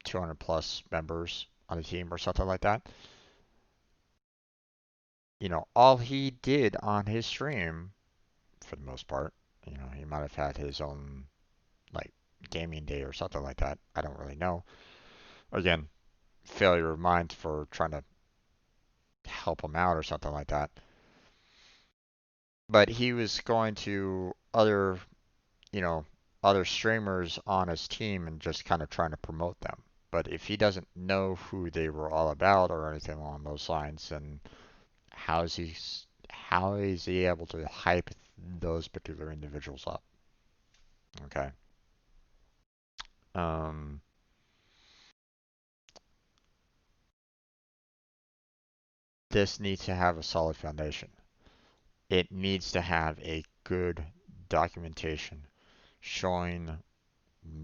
200 plus members on the team or something like that. You know, all he did on his stream, for the most part, he might have had his own like gaming day or something like that. I don't really know. Again, failure of mine for trying to help him out or something like that. But he was going to you know, other streamers on his team and just kind of trying to promote them. But if he doesn't know who they were all about or anything along those lines, then how is he how is he able to hype those particular individuals up? Okay. Um, this needs to have a solid foundation. It needs to have a good documentation showing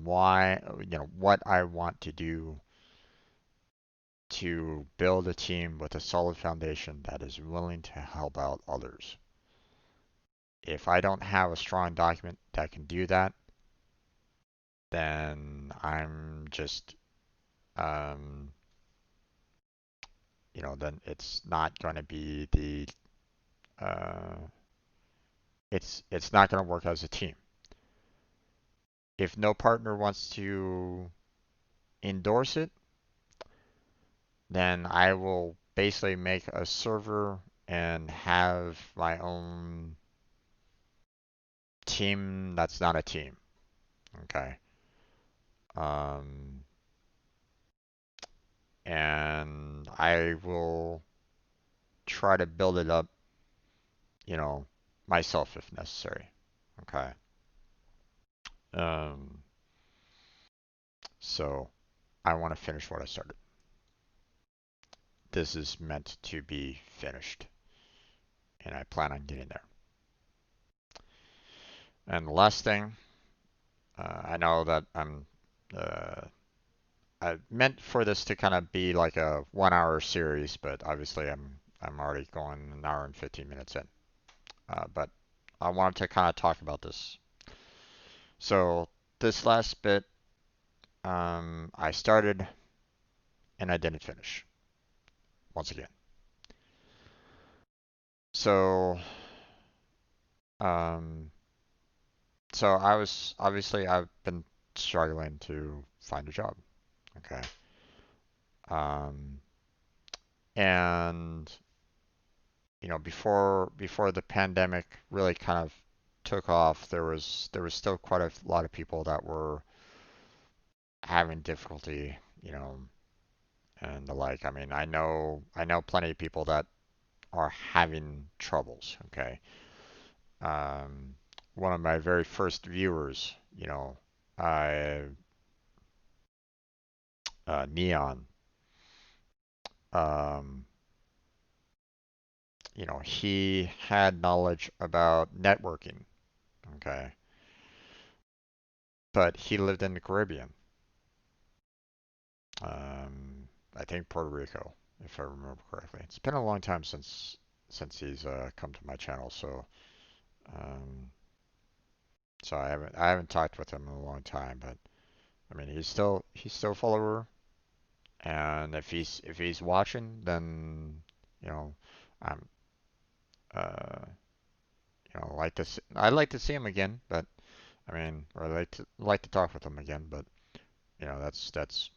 what I want to do to build a team with a solid foundation that is willing to help out others. If I don't have a strong document that can do that, then I'm just, um, then it's not going to be uh, it's not going to work as a team. If no partner wants to endorse it, then I will basically make a server and have my own team that's not a team. Okay. Um, and I will try to build it up, you know, myself if necessary. Okay. Um, so I want to finish what I started. This is meant to be finished, and I plan on getting there. And the last thing, I know that uh, I meant for this to kind of be like a 1 hour series, but obviously I'm already going an hour and 15 minutes in. But I wanted to kind of talk about this. So this last bit, I started and I didn't finish once again. So, um, so I've been struggling to find a job. Okay. Um, and before the pandemic really kind of took off, there was still quite a lot of people that were having difficulty, and the like. I mean, I know plenty of people that are having troubles. Okay. Um, one of my very first viewers, I Neon, um, he had knowledge about networking. Okay. But he lived in the Caribbean. I think Puerto Rico, if I remember correctly. It's been a long time since he's come to my channel, um, so I haven't talked with him in a long time. But I mean, he's still a follower, and if he's watching, then you know, I'm uh, I'd like to see him again, but I mean, or I'd like to talk with him again, but that's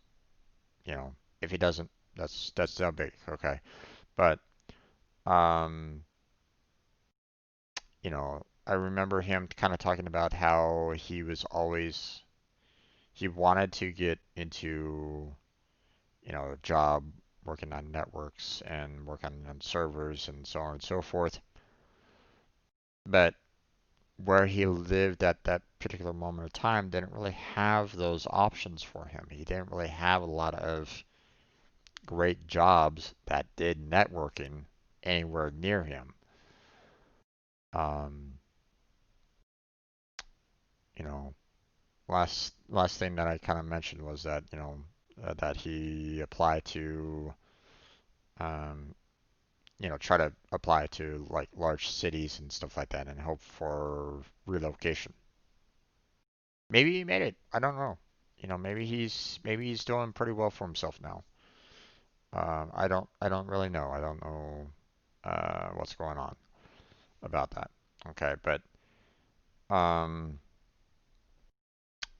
if he doesn't, that's so big, okay. But um, I remember him kind of talking about how he wanted to get into a job working on networks and working on servers and so on and so forth. But where he lived at that particular moment of time didn't really have those options for him. He didn't really have a lot of great jobs that did networking anywhere near him. Um, you know, last thing that I kind of mentioned was that that he applied to um, try to apply to like large cities and stuff like that and hope for relocation. Maybe he made it. I don't know. Maybe he's doing pretty well for himself now. I don't really know. I don't know what's going on about that. Okay, um,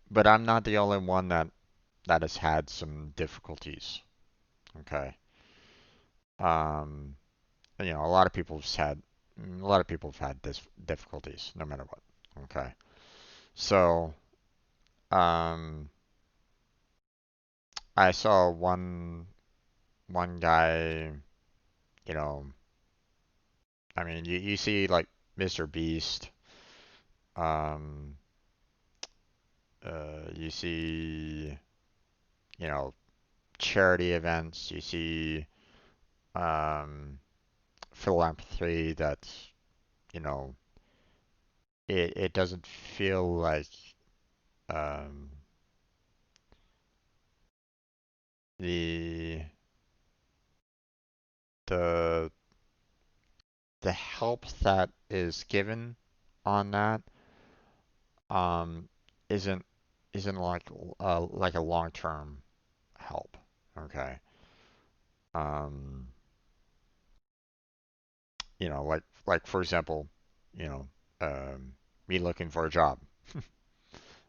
but I'm not the only one that has had some difficulties. Okay. Um, a lot of people have had this difficulties no matter what. Okay. So, um, I saw one guy, you know, I mean, you see like Mr. Beast, um, you see, you know, charity events, you see, um, philanthropy that's, you know, it doesn't feel like, um, the, the, the help that is given on that, um, isn't, isn't like a long-term help. Okay. Um, like for example, you know, me looking for a job.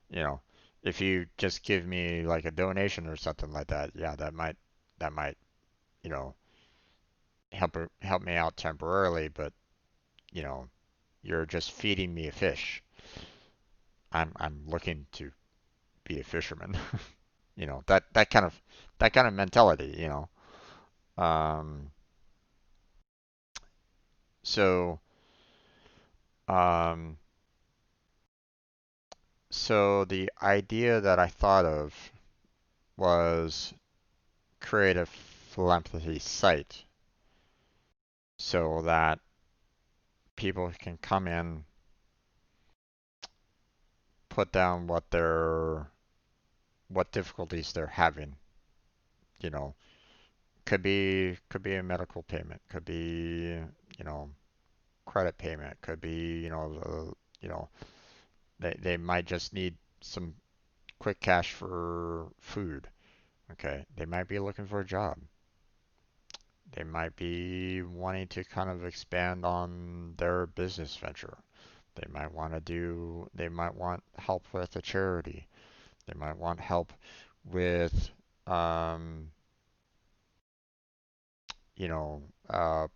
You know, if you just give me like a donation or something like that, yeah, that might you know help me out temporarily, but you know, you're just feeding me a fish. I'm looking to be a fisherman. That kind of mentality. Um, so um, so the idea that I thought of was create a philanthropy site so that people can come in, put down what difficulties they're having. You know, could be a medical payment, could be credit payment, could be they might just need some quick cash for food. Okay, they might be looking for a job. They might be wanting to kind of expand on their business venture. They might want help with a charity. They might want help with, um,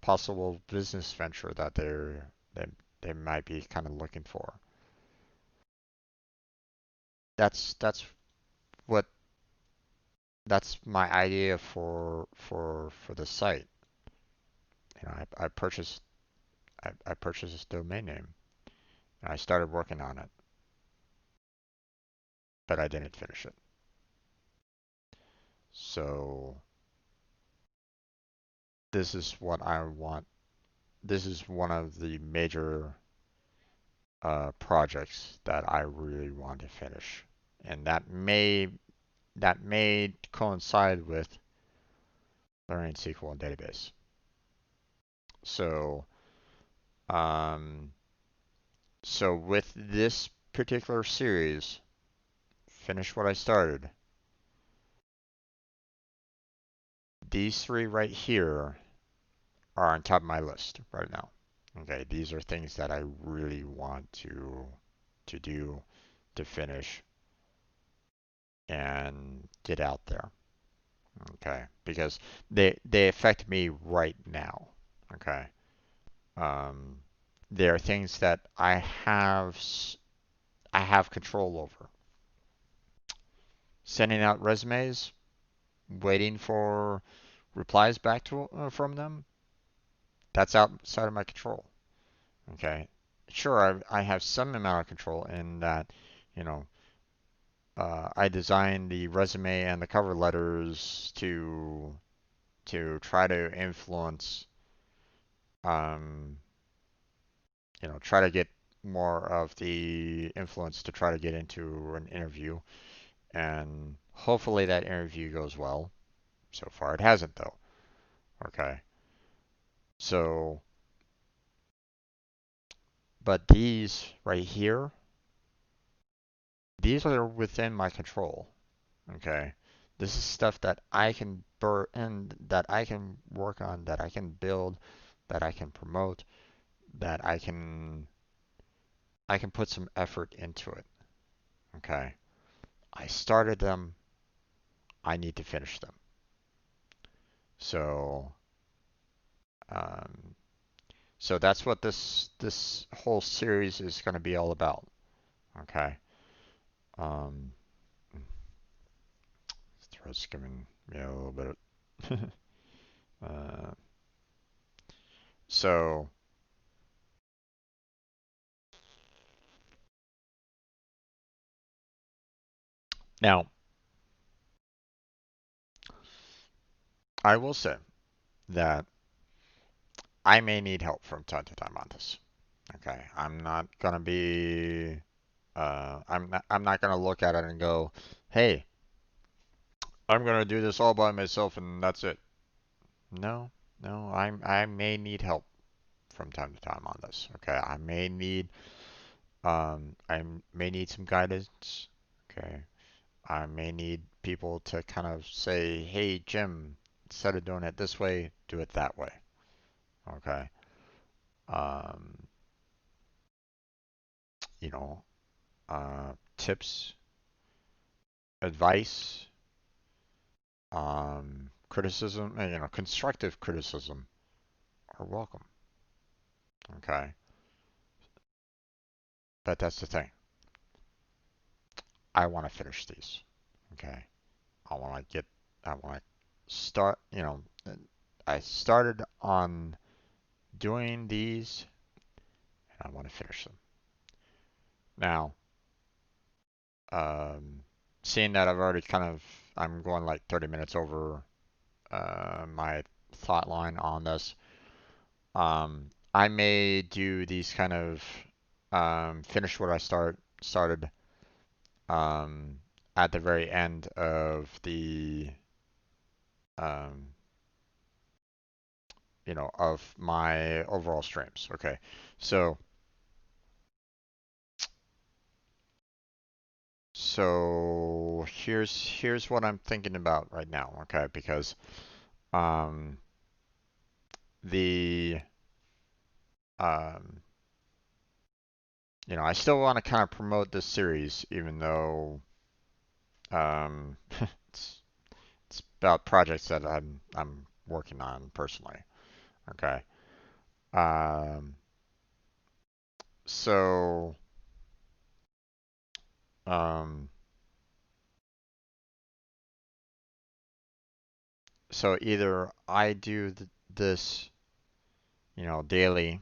possible business venture that they, they might be kind of looking for. That's what that's my idea for the site. I purchased this domain name and I started working on it, but I didn't finish it. So this is what I want. This is one of the major projects that I really want to finish, and that may coincide with learning SQL and database. So, um, so with this particular series, finish what I started. These three right here are on top of my list right now. Okay, these are things that I really want to do, to finish and get out there. Okay, because they affect me right now. Okay. Um, there are things that I have control over. Sending out resumes, waiting for replies back from them, that's outside of my control. Okay. Sure, I have some amount of control in that, you know, I designed the resume and the cover letters to try to influence, um, try to get more of the influence to try to get into an interview, and hopefully that interview goes well. So far, it hasn't though. Okay. So, but these right here, these are within my control. Okay. This is stuff that I can and that I can work on, that I can build, that I can promote, that I can put some effort into it. Okay. I started them. I need to finish them. So, um, so that's what this whole series is going to be all about. Okay. Um, throat's giving me a little bit of uh, so now I will say that I may need help from time to time on this. Okay, I'm not gonna be I'm not gonna look at it and go, hey, I'm gonna do this all by myself and that's it. No, no, I may need help from time to time on this. Okay, I may need some guidance. Okay, I may need people to kind of say, hey, Jim, instead of doing it this way, do it that way. Okay. Um, you know, Tips, advice, criticism, constructive criticism are welcome. Okay. But that's the thing. I want to finish these. Okay. I want to get, I want to start, I started on doing these and I want to finish them. Now, um, seeing that I'm going like 30 minutes over my thought line on this. I may do these kind of finish what I started um, at the very end of the um, of my overall streams. Okay, so here's what I'm thinking about right now. Okay, because um, the um, I still want to kind of promote this series, even though it's it's about projects that I'm working on personally. Okay. Um, so um, so either I do this, daily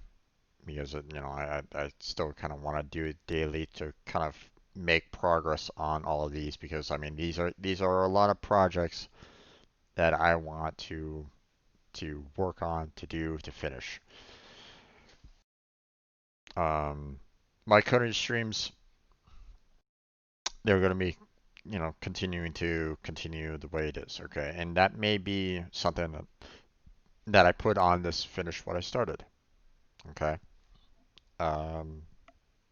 because I still kind of want to do it daily to kind of make progress on all of these because I mean these are a lot of projects that I want to work on, to do, to finish. Um, my current streams, they're going to be, continuing to continue the way it is, okay? And that may be something that I put on this finish what I started, okay? Um,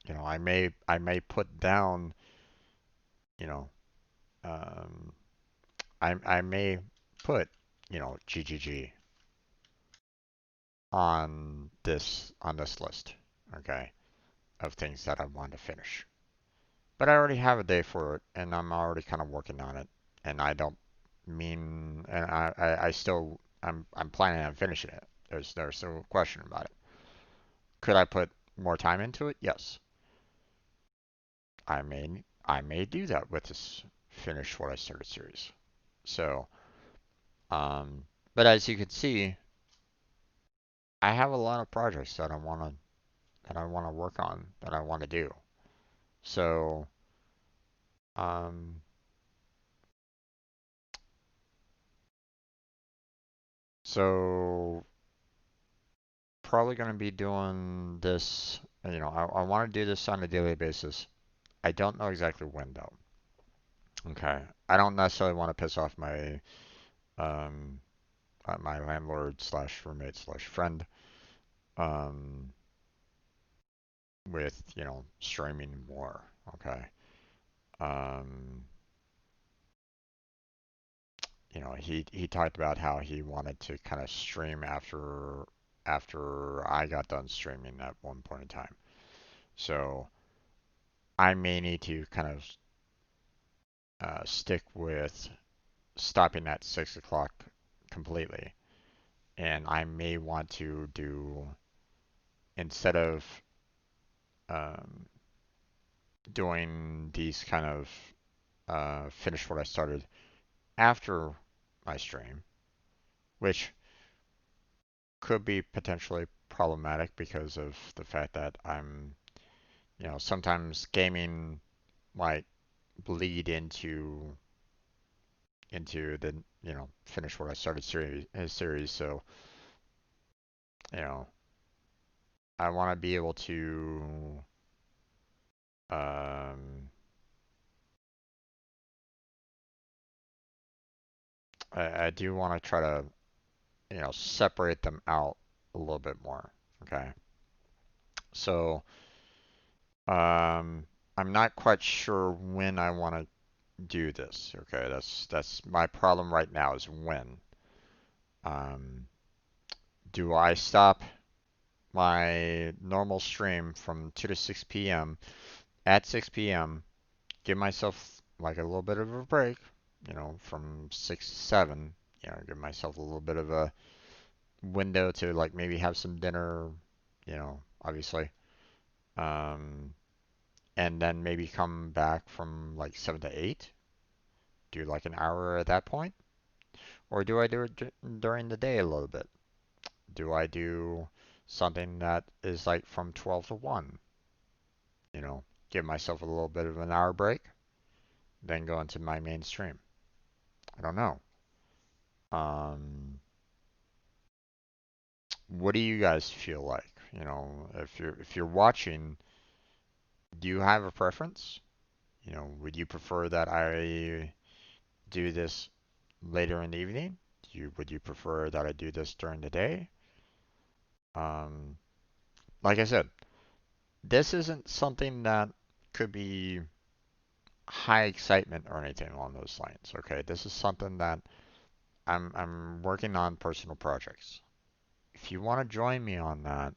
I may put down, you know, um, I may put, GGG, on this list, okay, of things that I want to finish. But I already have a day for it, and I'm already kind of working on it, and I don't mean, and I still, I'm planning on finishing it. There's no question about it. Could I put more time into it? Yes. I may do that with this finish what I started series. So, um, but as you can see, I have a lot of projects that I wanna work on that I want to do. So, um, so probably gonna be doing this. You know, I want to do this on a daily basis. I don't know exactly when though. Okay, I don't necessarily want to piss off um my landlord slash roommate slash friend um with streaming more. Okay, um he talked about how he wanted to kind of stream after I got done streaming at one point in time. So I may need to kind of stick with stopping at 6 o'clock completely, and I may want to do instead of um, doing these kind of finish what I started after my stream, which could be potentially problematic because of the fact that sometimes gaming might bleed into the finish what I started series. So you know I want to be able to um, I do want to try to separate them out a little bit more. Okay, so I'm not quite sure when I want to do this. Okay, that's my problem right now is when. Um, do I stop my normal stream from 2 to 6 p.m. at 6 p.m., give myself like a little bit of a break, from 6 to 7, give myself a little bit of a window to like maybe have some dinner, obviously. Um, and then maybe come back from like 7 to 8, do like an hour at that point? Or do I do it during the day a little bit? Do I do something that is like from 12 to 1? Give myself a little bit of an hour break, then go into my main stream. I don't know. Um, what do you guys feel like? If you're watching, do you have a preference? Would you prefer that I do this later in the evening? Would you prefer that I do this during the day? Um, like I said, this isn't something that could be high excitement or anything along those lines. Okay, this is something that I'm working on personal projects. If you want to join me on that,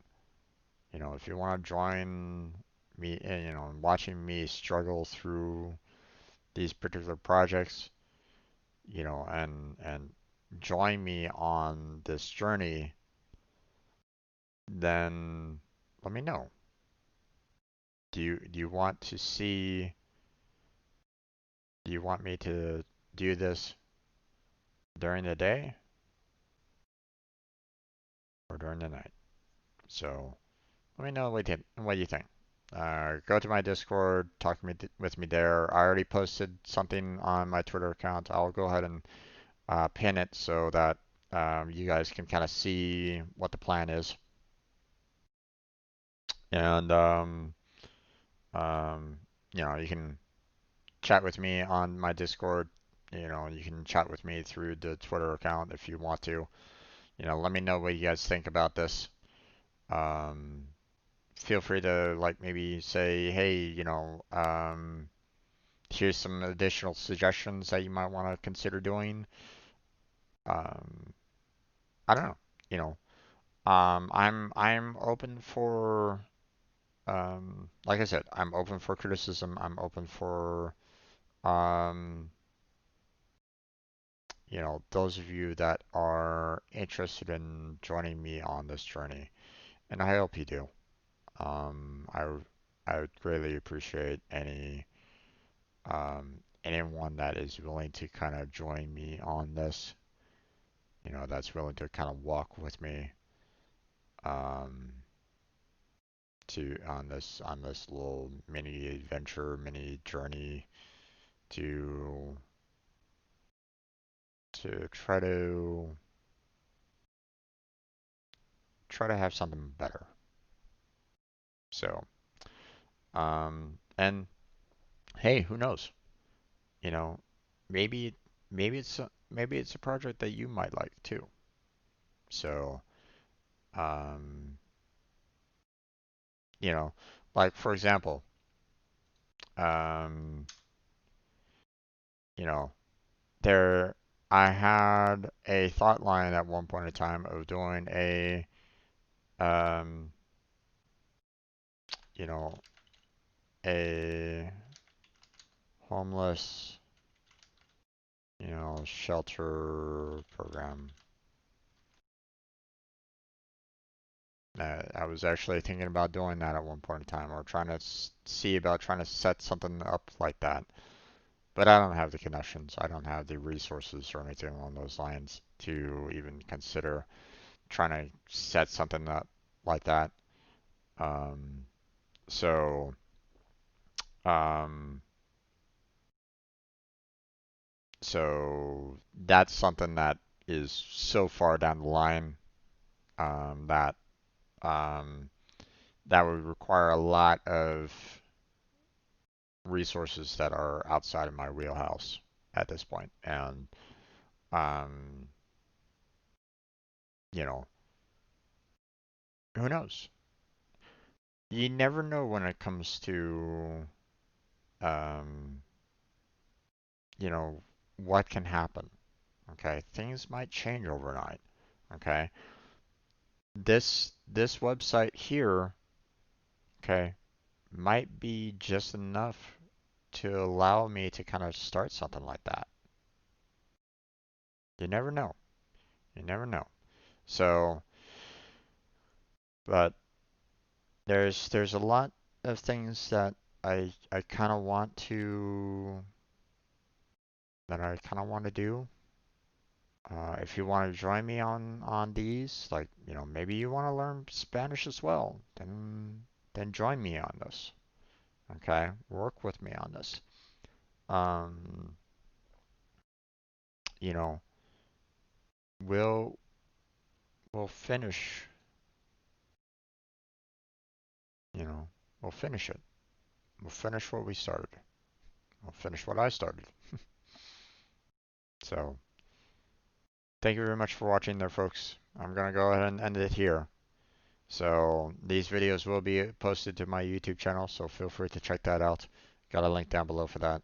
if you want to join me, watching me struggle through these particular projects, and join me on this journey, then let me know. Do you want to see? Do you want me to do this during the day or during the night? So let me know what you think. Go to my Discord, talk with me there. I already posted something on my Twitter account. I'll go ahead and pin it so that you guys can kind of see what the plan is. And um, you can chat with me on my Discord. You can chat with me through the Twitter account if you want to. Let me know what you guys think about this. Um, Feel free to like maybe say, hey, here's some additional suggestions that you might want to consider doing. Um, I don't know. You know, I'm open for like I said, I'm open for criticism. I'm open for um those of you that are interested in joining me on this journey, and I hope you do. I would greatly appreciate anyone that is willing to kind of join me on this, that's willing to kind of walk with me um, to on this little mini adventure, mini journey to try to have something better. So, and hey, who knows? You know, maybe maybe it's a project that you might like too. So, um, you know, like for example, um, you know, there I had a thought line at one point in time of doing um, you know, a homeless, shelter program. I was actually thinking about doing that at one point in time, or trying to see about trying to set something up like that. But I don't have the connections. I don't have the resources or anything along those lines to even consider trying to set something up like that. Um, so, um, that's something that is so far down the line that um, that would require a lot of resources that are outside of my wheelhouse at this point. And um, you know, who knows? You never know when it comes to um, what can happen. Okay, things might change overnight. Okay, this website here, okay, might be just enough to allow me to kind of start something like that. You never know. You never know. So, but there's a lot of things that I kind of want to do. If you want to join me on these, like maybe you want to learn Spanish as well, then join me on this. Okay, work with me on this. Um, you know, we'll we'll finish. You know, we'll finish it. We'll finish what we started. We'll finish what I started. So, thank you very much for watching there, folks. I'm gonna go ahead and end it here. So these videos will be posted to my YouTube channel, so feel free to check that out. Got a link down below for that.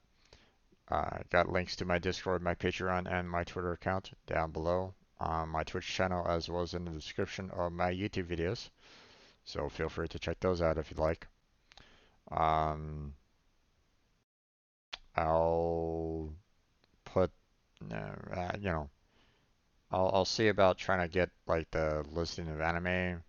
Got links to my Discord, my Patreon, and my Twitter account down below on my Twitch channel, as well as in the description of my YouTube videos. So feel free to check those out if you'd like. Um, I'll put, you know, I'll see about trying to get like the listing of anime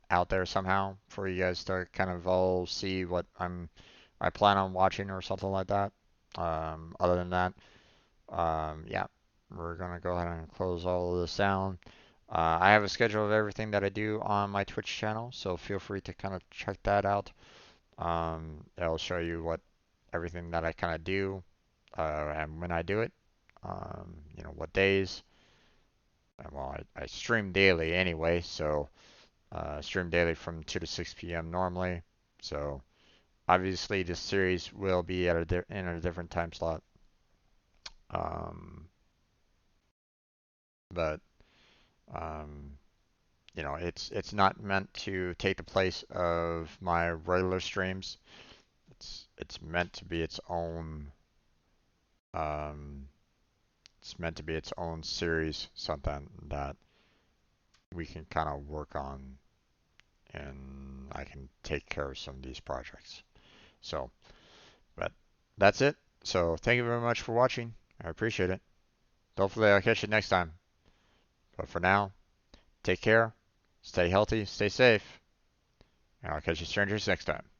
out there somehow for you guys to kind of all see what I plan on watching or something like that. Other than that, yeah, we're gonna go ahead and close all of this down. I have a schedule of everything that I do on my Twitch channel, so feel free to kind of check that out. It'll show you what everything that I kind of do, and when I do it. What days. Well, I stream daily anyway, so stream daily from 2 to 6 p.m. normally. So obviously this series will be at in a different time slot. Um, but um, it's not meant to take the place of my regular streams. It's meant to be its own um, it's meant to be its own series, something that we can kind of work on, and I can take care of some of these projects. So, but that's it. So thank you very much for watching. I appreciate it. Hopefully I'll catch you next time. But for now, take care, stay healthy, stay safe, and I'll catch you strangers next time.